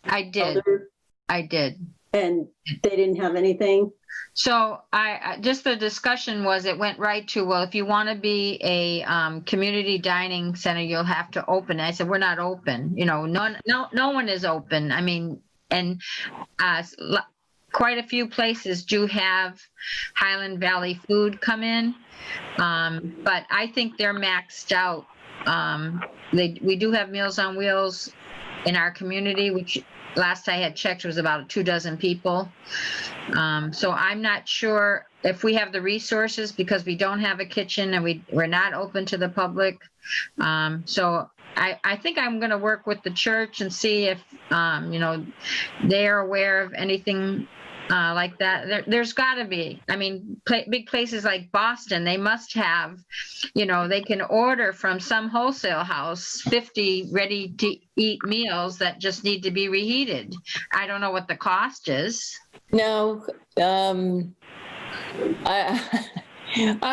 I did. Elder, I did. and they didn't have anything. So I just the discussion was, it went right to, well, if you want to be a community dining center, you'll have to open. I said, we're not open. No one is open. I mean, and quite a few places do have Highland Valley food come in, but I think they're maxed out. We do have Meals on Wheels in our community, which last I had checked was about 24 people. So I'm not sure if we have the resources, because we don't have a kitchen and we're not open to the public. So I think I'm going to work with the church and see if, they're aware of anything like that. There's got to be. I mean, big places like Boston, they must have, they can order from some wholesale house 50 ready-to-eat meals that just need to be reheated. I don't know what the cost is. No, I'm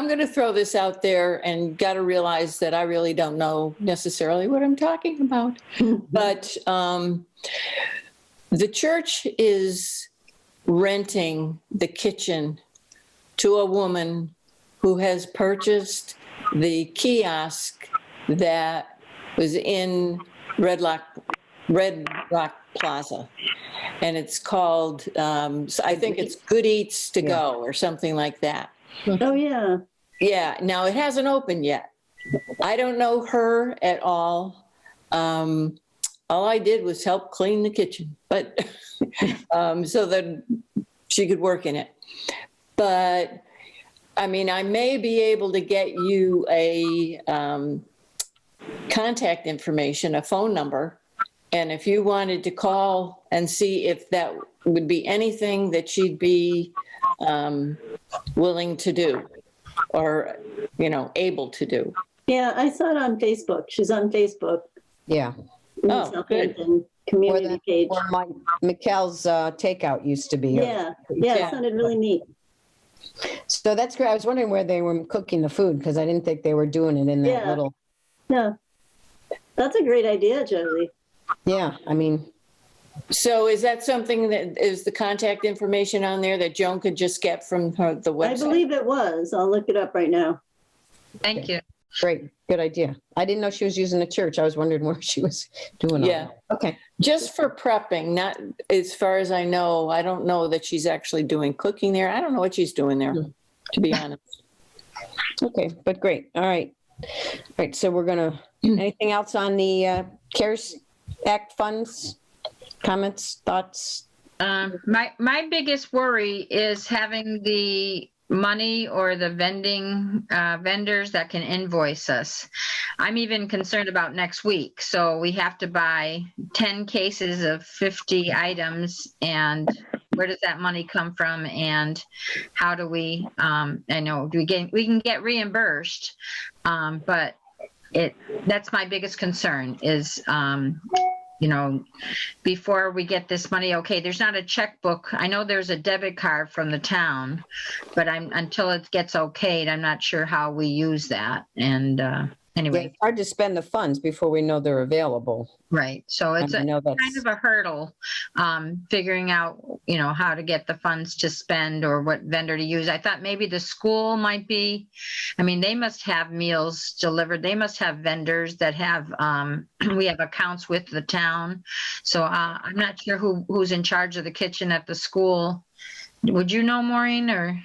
going to throw this out there and got to realize that I really don't know necessarily what I'm talking about. But the church is renting the kitchen to a woman who has purchased the kiosk that was in Red Rock Plaza. And it's called, I think it's Good Eats to Go or something like that. Oh, yeah. Yeah, now it hasn't opened yet. I don't know her at all. All I did was help clean the kitchen, but so that she could work in it. But I mean, I may be able to get you a contact information, a phone number. And if you wanted to call and see if that would be anything that she'd be willing to do or, able to do. Yeah, I saw it on Facebook. She's on Facebook. Yeah. Oh, Southampton community page. Where Mikkel's takeout used to be. Yeah, it sounded really neat. So that's great. I was wondering where they were cooking the food because I didn't think they were doing it in that Yeah. little. No, that's a great idea, Josie. Yeah, I mean, So is that something that is the contact information on there that Joan could just get from the website? I believe it was. I'll look it up right now. Thank you. great, good idea. I didn't know she was using the church. I was wondering where she was doing all Yeah. that. Okay. Just for prepping, not as far as I know. I don't know that she's actually doing cooking there. I don't know what she's doing there, to be honest. Okay, but great. All right. All right, so we're gonna, anything else on the CARES Act funds? Comments, thoughts? My biggest worry is having the money or the vendors that can invoice us. I'm even concerned about next week. So we have to buy 10 cases of 50 items, and where does that money come from? And how do we, I know we can get reimbursed, but that's my biggest concern is, before we get this money, okay, there's not a checkbook. I know there's a debit card from the town, but until it gets okayed, I'm not sure how we use that. And Yeah, anyway, it's hard to spend the funds before we know they're available. right. So it's I know that's kind of a hurdle, figuring out, how to get the funds to spend or what vendor to use. I thought maybe the school might be, they must have meals delivered. They must have vendors that have, we have accounts with the town. So I'm not sure who's in charge of the kitchen at the school. Would you know, Maureen, or?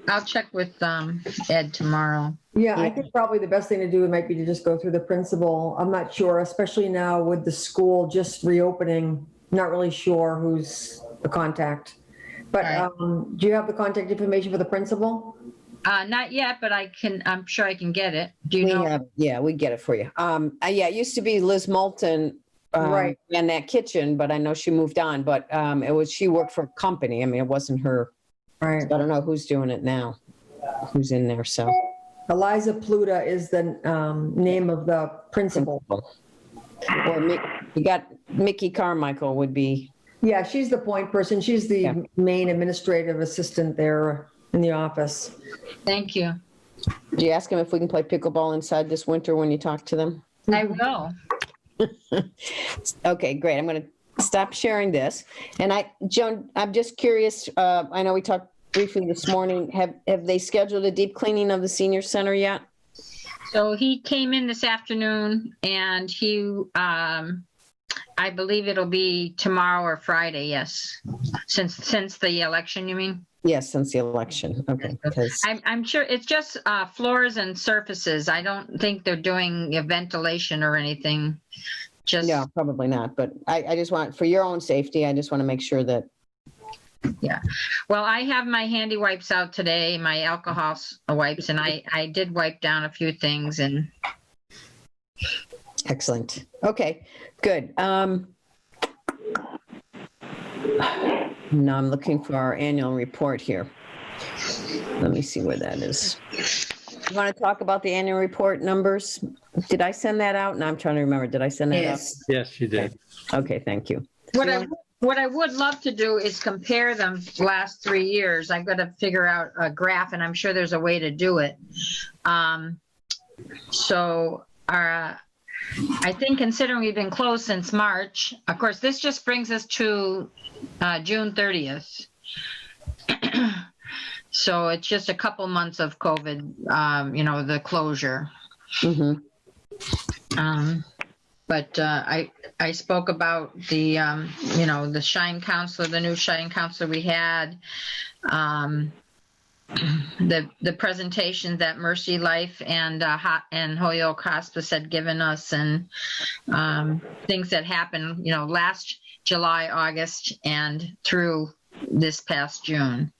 I'll check with Ed tomorrow. Yeah, I think probably the best thing to do might be to just go through the principal. I'm not sure, especially now with the school just reopening, not really sure who's the contact. But Right. Do you have the contact information for the principal? Not yet, but I'm sure I can get it. Do you we know? have, yeah, we get it for you. Yeah, it used to be Liz Moulton Right. ran that kitchen, but I know she moved on. But she worked for a company. It wasn't her. Right. I don't know who's doing it now, who's in there. So Eliza Pluta is the name of the principal. or you got Mickey Carmichael would be. Yeah, she's the point person. She's the Yeah. main administrative assistant there in the office. Thank you. Do you ask him if we can play pickleball inside this winter when you talk to them? I will. Okay, great. I'm going to stop sharing this. And Joan, I'm just curious. I know we talked briefly this morning. Have they scheduled a deep cleaning of the senior center yet? So he came in this afternoon, and he, I believe it'll be tomorrow or Friday. Yes, since the election, you mean? Yes, since the election. Okay. Because I'm sure it's just floors and surfaces. I don't think they're doing a ventilation or anything. Just no, probably not. But I just want, for your own safety, I just want to make sure that. yeah. Well, I have my handy wipes out today, my alcohol wipes, and I did wipe down a few things. And Excellent. Okay, good. Now I'm looking for our annual report here. Let me see where that is. You want to talk about the annual report numbers? Did I send that out? No, I'm trying to remember. Did I send that out? Yes. Yes, you did. Okay, thank you. What I would love to do is compare them last 3 years. I've got to figure out a graph, and I'm sure there's a way to do it. I think considering we've been closed since March, of course, this just brings us to June 30th. So it's just a couple months of COVID, the closure. Mhm. But I spoke about the, the Shine Counselor, the new Shine Counselor we had, the presentation that Mercy Life and Holyoke Hospice had given us, and things that happened, last July, August, and through this past June.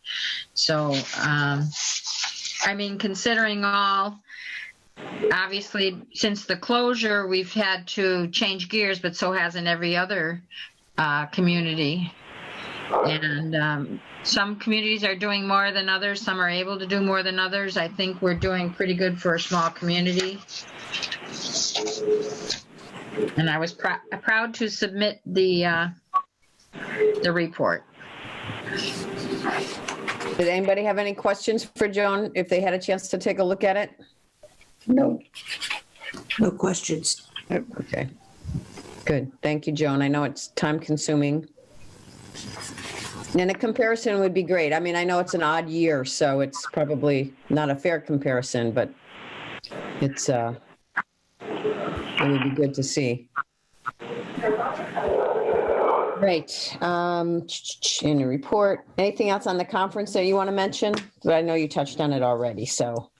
So, considering all, obviously, since the closure, we've had to change gears, but so hasn't every other community. And some communities are doing more than others. Some are able to do more than others. I think we're doing pretty good for a small community. And I was proud to submit the report. Did anybody have any questions for Joan if they had a chance to take a look at it? No. No questions. Okay, good. Thank you, Joan. I know it's time consuming. And a comparison would be great. I mean, I know it's an odd year, so it's probably not a fair comparison, but it would be good to see. Great. In the report, anything else on the conference that you want to mention? But I know you touched on it already, so.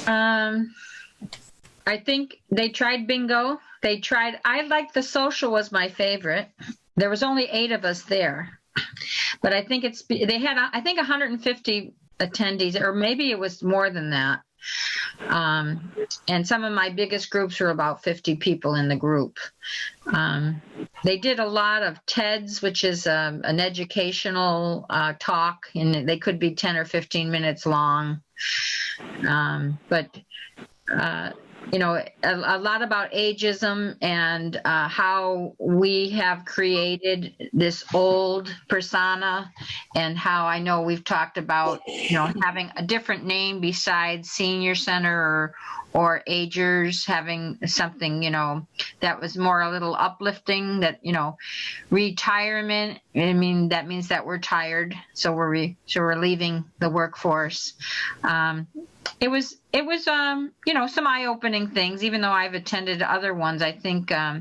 I think they tried bingo. I liked the social was my favorite. There was only 8 of us there, but I think they had, I think 150 attendees, or maybe it was more than that. And some of my biggest groups were about 50 people in the group. They did a lot of TEDs, which is an educational talk, and they could be 10 or 15 minutes long. But a lot about ageism and how we have created this old persona, and how I know we've talked about, having a different name besides senior center or agers, having something, that was more a little uplifting, that, retirement, that means that we're tired. So we're leaving the workforce. It was some eye-opening things, even though I've attended other ones. I think I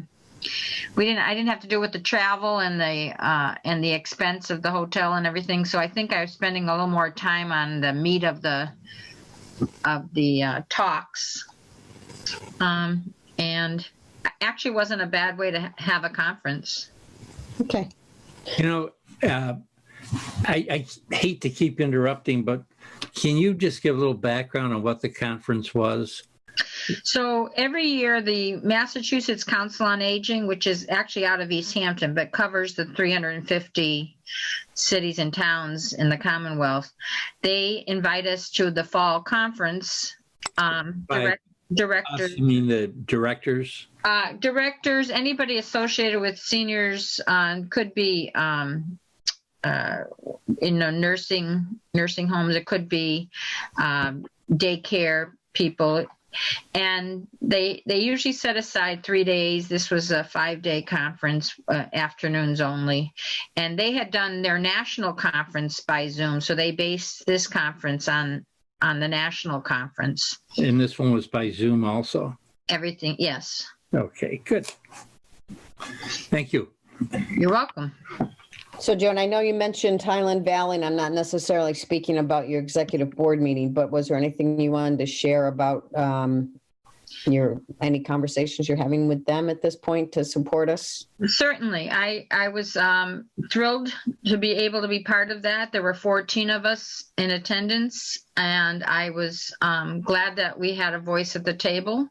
didn't have to do with the travel and the expense of the hotel and everything. So I think I was spending a little more time on the meat of the talks. And actually wasn't a bad way to have a conference. Okay. I hate to keep interrupting, but can you just give a little background on what the conference was? So every year, the Massachusetts Council on Aging, which is actually out of Easthampton, but covers the 350 cities and towns in the Commonwealth, they invite us to the fall conference. Directors. You mean the directors? Directors, anybody associated with seniors, could be nursing homes. It could be daycare people, and they usually set aside 3 days. This was a 5-day conference, afternoons only, and they had done their national conference by Zoom, so they based this conference on the national conference. And this one was by Zoom also? Everything, yes. Okay, good. Thank you. You're welcome. So, Joan, I know you mentioned Highland Valley, and I'm not necessarily speaking about your executive board meeting, but was there anything you wanted to share about any conversations you're having with them at this point to support us? Certainly. I was thrilled to be able to be part of that. There were 14 of us in attendance, and I was glad that we had a voice at the table.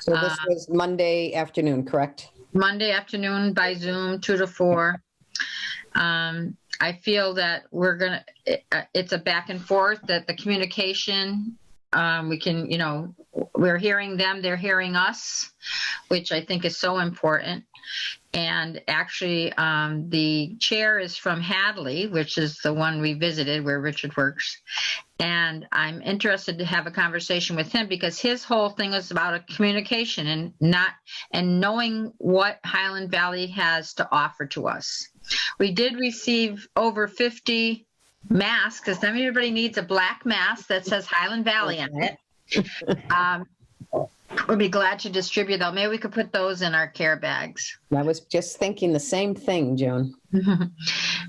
So this was Monday afternoon, correct? Monday afternoon by Zoom, 2 to 4. I feel that it's a back and forth, that the communication, we can, we're hearing them, they're hearing us, which I think is so important. And actually, the chair is from Hadley, which is the one we visited where Richard works. And I'm interested to have a conversation with him because his whole thing is about a communication and knowing what Highland Valley has to offer to us. We did receive over 50 masks because everybody needs a black mask that says Highland Valley on it. We'd be glad to distribute them. Maybe we could put those in our care bags. I was just thinking the same thing, Joan.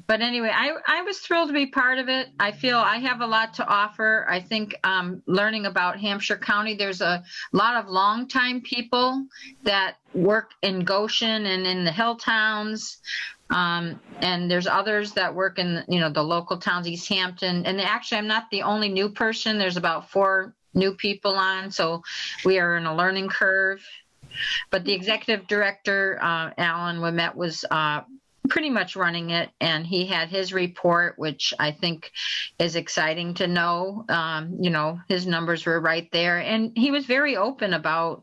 But anyway, I was thrilled to be part of it. I feel I have a lot to offer. I think learning about Hampshire County, there's a lot of longtime people that work in Goshen and in the hill towns. And there's others that work in, the local towns, Easthampton. And actually, I'm not the only new person. There's about 4 new people on, so we are in a learning curve. But the executive director, Alan Wimet, was pretty much running it, and he had his report, which I think is exciting to know. His numbers were right there, and he was very open about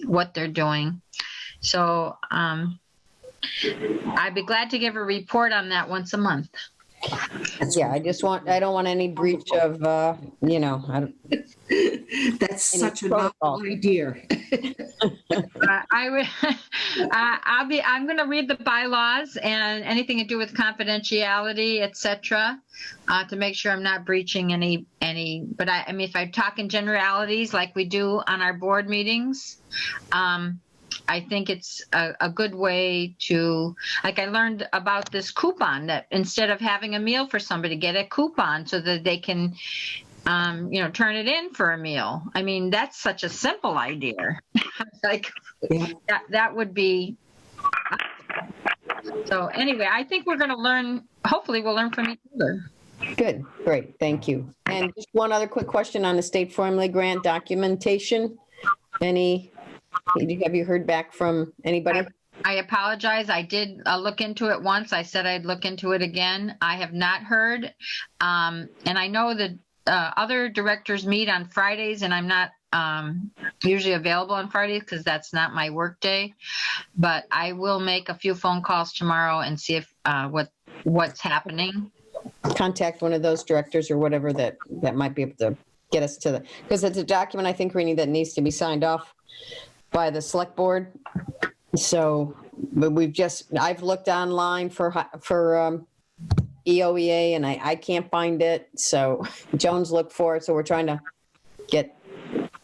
what they're doing. So I'd be glad to give a report on that once a month. Yeah, I don't want any breach of, That's such a novel idea. I'm going to read the bylaws and anything to do with confidentiality, etc., to make sure I'm not breaching any. But I mean, if I talk in generalities like we do on our board meetings, I think it's a good way to, like, I learned about this coupon that instead of having a meal for somebody, get a coupon so that they can, turn it in for a meal. I mean, that's such a simple idea. Like, that would be. So anyway, I think we're going to learn, hopefully we'll learn from each other. Good, great, thank you. And just one other quick question on the state formula grant documentation. Have you heard back from anybody? I apologize. I did look into it once. I said I'd look into it again. I have not heard. And I know that other directors meet on Fridays, and I'm not usually available on Fridays because that's not my work day. But I will make a few phone calls tomorrow and see if what's happening. Contact one of those directors or whatever that might be able to get us to because it's a document, I think, Rini, that needs to be signed off by the select board. So I've looked online for EOEA and I can't find it. So Jones looked for it. So we're trying to get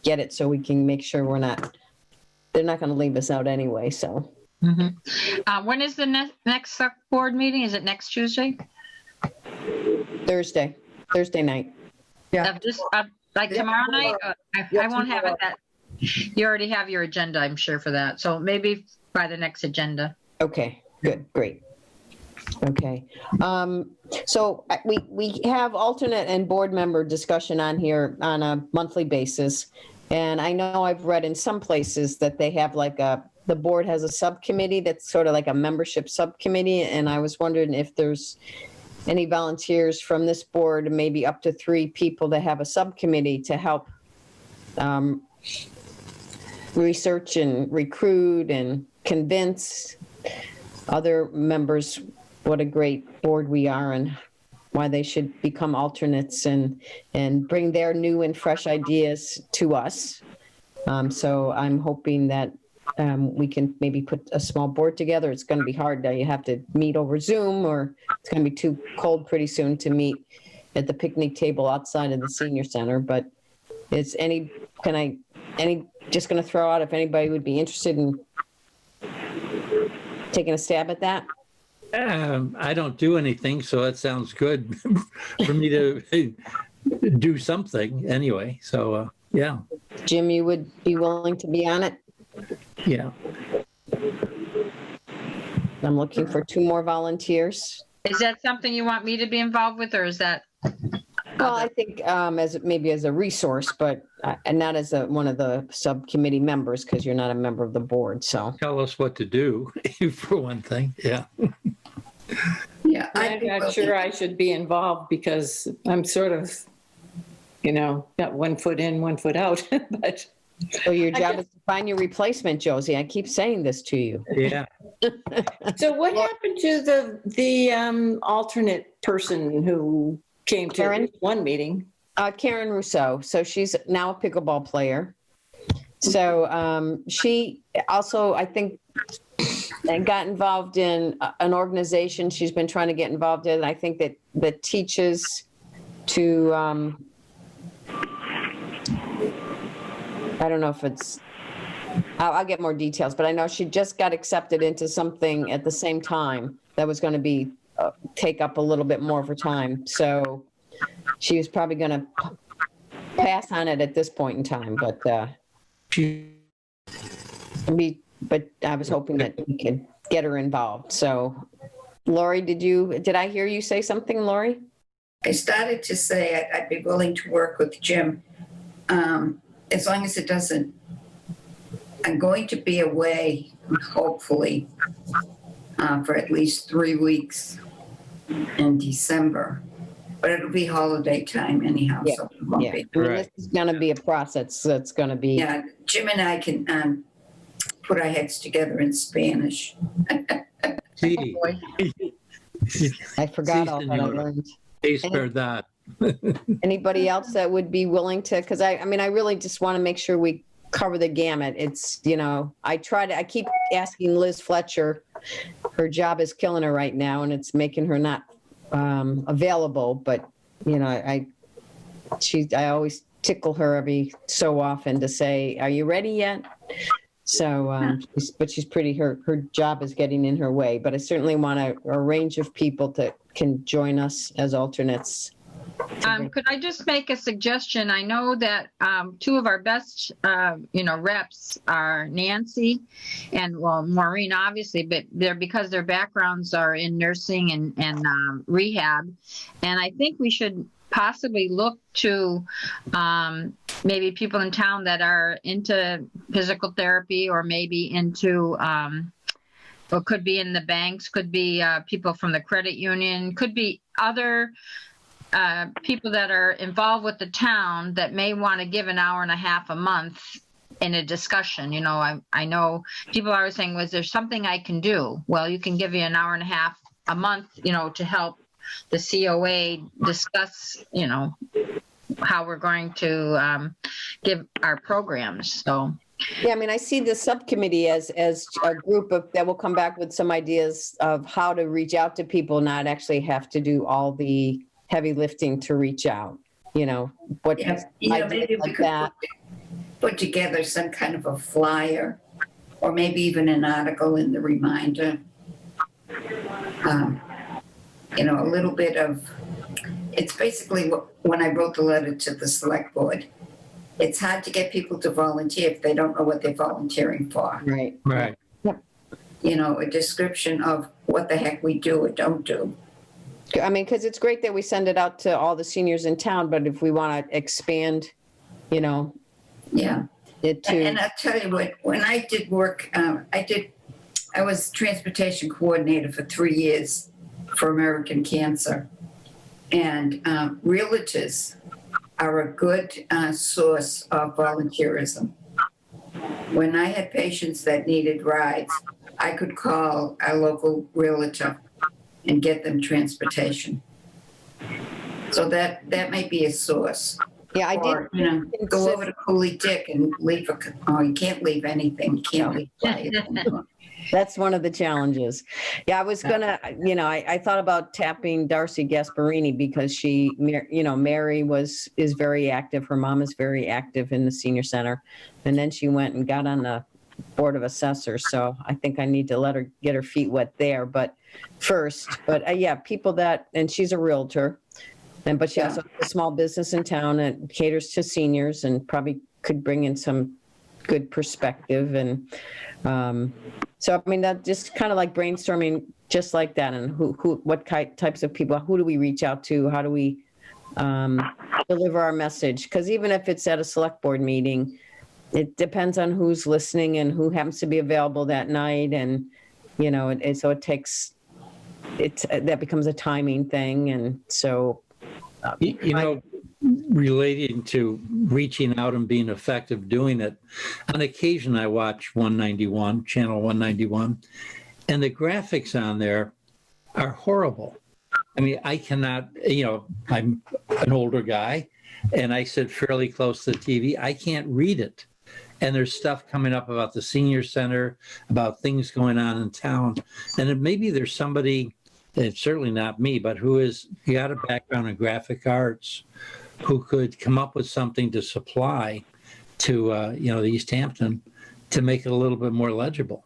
it so we can make sure they're not going to leave us out anyway. So when is the next select board meeting? Is it next Tuesday? Thursday night. Yeah. Tomorrow night? I won't have it that. You already have your agenda, I'm sure, for that. So maybe by the next agenda. Okay, good, great. Okay. So we have alternate and board member discussion on here on a monthly basis. And I know I've read in some places that they have the board has a subcommittee that's sort of like a membership subcommittee. And I was wondering if there's any volunteers from this board, maybe up to 3 people that have a subcommittee to help research and recruit and convince other members what a great board we are and why they should become alternates and bring their new and fresh ideas to us. So I'm hoping that we can maybe put a small board together. It's going to be hard. You have to meet over Zoom, or it's going to be too cold pretty soon to meet at the picnic table outside of the senior center. But just going to throw out if anybody would be interested in taking a stab at that. I don't do anything, so that sounds good for me to do something anyway. So, yeah. Jim, you would be willing to be on it? Yeah. I'm looking for 2 more volunteers. Is that something you want me to be involved with, or is that? Well, I think as a resource, but and not as one of the subcommittee members, because you're not a member of the board. So tell us what to do, for one thing. Yeah. Yeah, I'm not sure I should be involved because I'm sort of, got 1 foot in, 1 foot out, but. So your job is to find your replacement, Josie. I keep saying this to you. Yeah. So what happened to the alternate person who came to Karen? one meeting? Karen Rousseau. So she's now a pickleball player. So she also, I think, got involved in an organization she's been trying to get involved in. I think that teaches to, I don't know if it's, I'll get more details, but I know she just got accepted into something at the same time that was going to be, take up a little bit more of her time. So she was probably going to pass on it at this point in time, but I was hoping that we could get her involved. So Lori, did I hear you say something, Lori? I started to say I'd be willing to work with Jim, as long as it doesn't, I'm going to be away, hopefully, for at least 3 weeks in December. But it'll be holiday time anyhow, so it won't be. I mean, this is going to be a process that's going to be. Yeah, Jim and I can put our heads together in Spanish. See. I forgot all that I learned. Verdad. Anybody else that would be willing to, because I really just want to make sure we cover the gamut. It's, I keep asking Liz Fletcher, her job is killing her right now and it's making her not available, but I always tickle her every so often to say, are you ready yet? So, but she's pretty, her job is getting in her way, but I certainly want a range of people that can join us as alternates. Could I just make a suggestion? I know that 2 of our best, reps are Nancy and, well, Maureen, obviously, but because their backgrounds are in nursing and rehab. And I think we should possibly look to maybe people in town that are into physical therapy or maybe into or could be in the banks, could be people from the credit union, could be other people that are involved with the town that may want to give an hour and a half a month in a discussion. I know people are saying, was there something I can do? Well, you can give you an hour and a half a month, to help the COA discuss, how we're going to give our programs. So. Yeah, I see the subcommittee as a group that will come back with some ideas of how to reach out to people, not actually have to do all the heavy lifting to reach out, what Yeah, ideas maybe we like could that. put together some kind of a flyer or maybe even an article in the Reminder. A little bit of, it's basically when I wrote the letter to the select board, it's hard to get people to volunteer if they don't know what they're volunteering for. Right. A description of what the heck we do or don't do. Because it's great that we send it out to all the seniors in town, but if we want to expand, Yeah. it to. And I'll tell you what, when I did work, I was transportation coordinator for 3 years for American Cancer. And realtors are a good source of volunteerism. When I had patients that needed rides, I could call our local realtor and get them transportation. So that might be a source. Yeah, I Or, did. go over to Cooley Dick and leave you can't leave anything. You can't leave quiet. That's one of the challenges. Yeah, I was gonna, I thought about tapping Darcy Gasparini because she, Mary is very active. Her mom is very active in the senior center. And then she went and got on the Board of Assessors. So I think I need to get her feet wet there, but people and she's a realtor. But she also has a small business in town and caters to seniors and probably could bring in some good perspective. And that just kind of like brainstorming just like that. And what types of people, who do we reach out to? How do we deliver our message? Because even if it's at a select board meeting, it depends on who's listening and who happens to be available that night. And, so it takes that becomes a timing thing. And so, You know, relating to reaching out and being effective doing it, on occasion I watch 191, channel 191, and the graphics on there are horrible. I mean, I cannot, I'm an older guy and I sit fairly close to the TV. I can't read it. And there's stuff coming up about the senior center, about things going on in town. And maybe there's somebody, it's certainly not me, but who has got a background in graphic arts, who could come up with something to supply to, the Easthampton to make it a little bit more legible.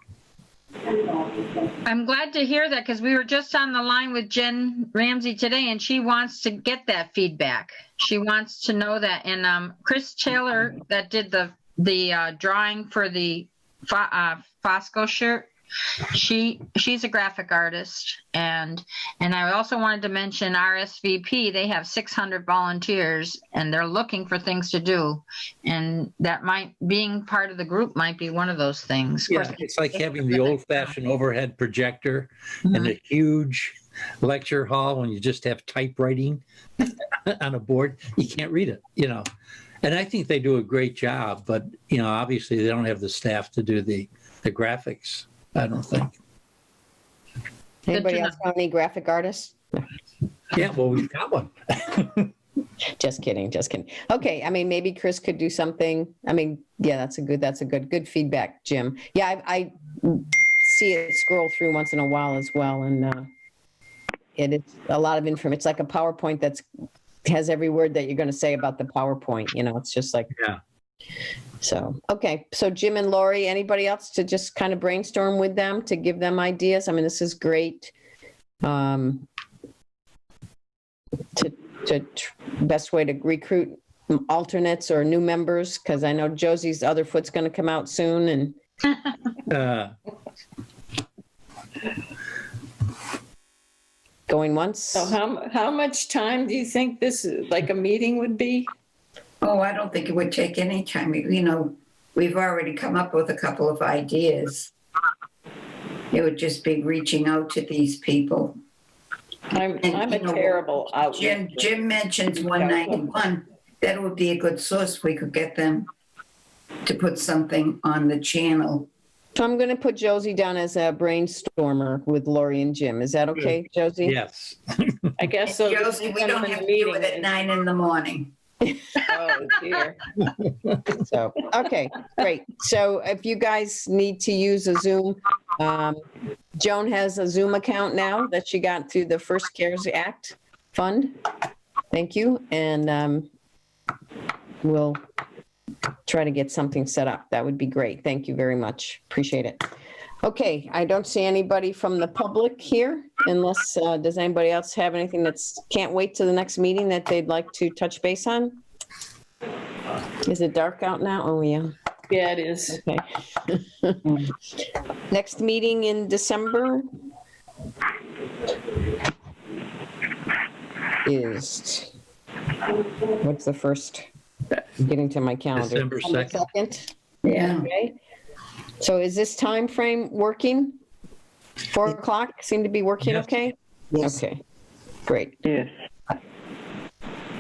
I'm glad to hear that, because we were just on the line with Jen Ramsey today, and she wants to get that feedback. She wants to know that. And Chris Taylor, that did the drawing for the Fosco shirt, she's a graphic artist. And I also wanted to mention RSVP. They have 600 volunteers, and they're looking for things to do. And that being part of the group might be one of those things. Yeah, it's like having the old-fashioned overhead projector in a huge lecture hall when you just have typewriting on a board. You can't read it, And I think they do a great job, but, obviously they don't have the staff to do the graphics, I don't think. Anybody else know any graphic artists? Yeah, well, we've got one. Just kidding. Okay, I mean, maybe Chris could do something. I mean, yeah, that's a good feedback, Jim. Yeah, I see it scroll through once in a while as well, and it's a lot of information. It's like a PowerPoint has every word that you're going to say about the PowerPoint. It's just like, yeah. So, okay. So Jim and Lori, anybody else to just kind of brainstorm with them to give them ideas? I mean, this is great. Best way to recruit alternates or new members, because I know Josie's other foot's going to come out soon, and going once. So how much time do you think this, like a meeting would be? Oh, I don't think it would take any time. We've already come up with a couple of ideas. It would just be reaching out to these people. I'm a terrible outlet. Jim mentions 191. That would be a good source. We could get them to put something on the channel. So I'm going to put Josie down as a brainstormer with Lori and Jim. Is that okay, Josie? Yes. I guess so. Josie, we don't have to do it at 9 a.m. Oh, dear. So, okay, great. So if you guys need to use a Zoom, Joan has a Zoom account now that she got through the First CARES Act fund. Thank you. And we'll try to get something set up. That would be great. Thank you very much. Appreciate it. Okay, I don't see anybody from the public here, unless, does anybody else have anything can't wait to the next meeting that they'd like to touch base on? Is it dark out now? Oh, yeah. Yeah, it is. Okay. Next meeting in December is, what's the first? I'm getting to my calendar. December 2nd. Yeah. Okay. So is this time frame working? 4 o'clock seem to be working Yes. okay? Yes. Okay, great. Yes.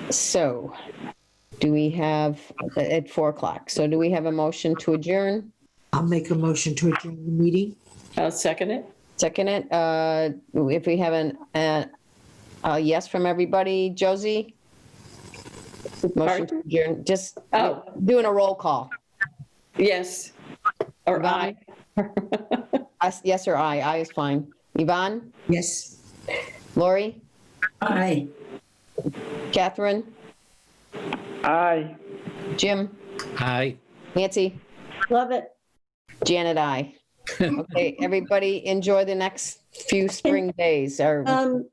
So do we have, at 4 o'clock, so do we have a motion to adjourn? I'll make a motion to adjourn the meeting. I'll second it. Second it? If we have a yes from everybody, Josie? Motion to adjourn, just doing a roll call. Yes. Or Yvonne? I. Yes or aye? Aye is fine. Yvonne? Yes. Lori? Aye. Catherine? Aye. Jim? Aye. Nancy? Love it. Janet, aye. Okay, everybody enjoy the next few spring days. Or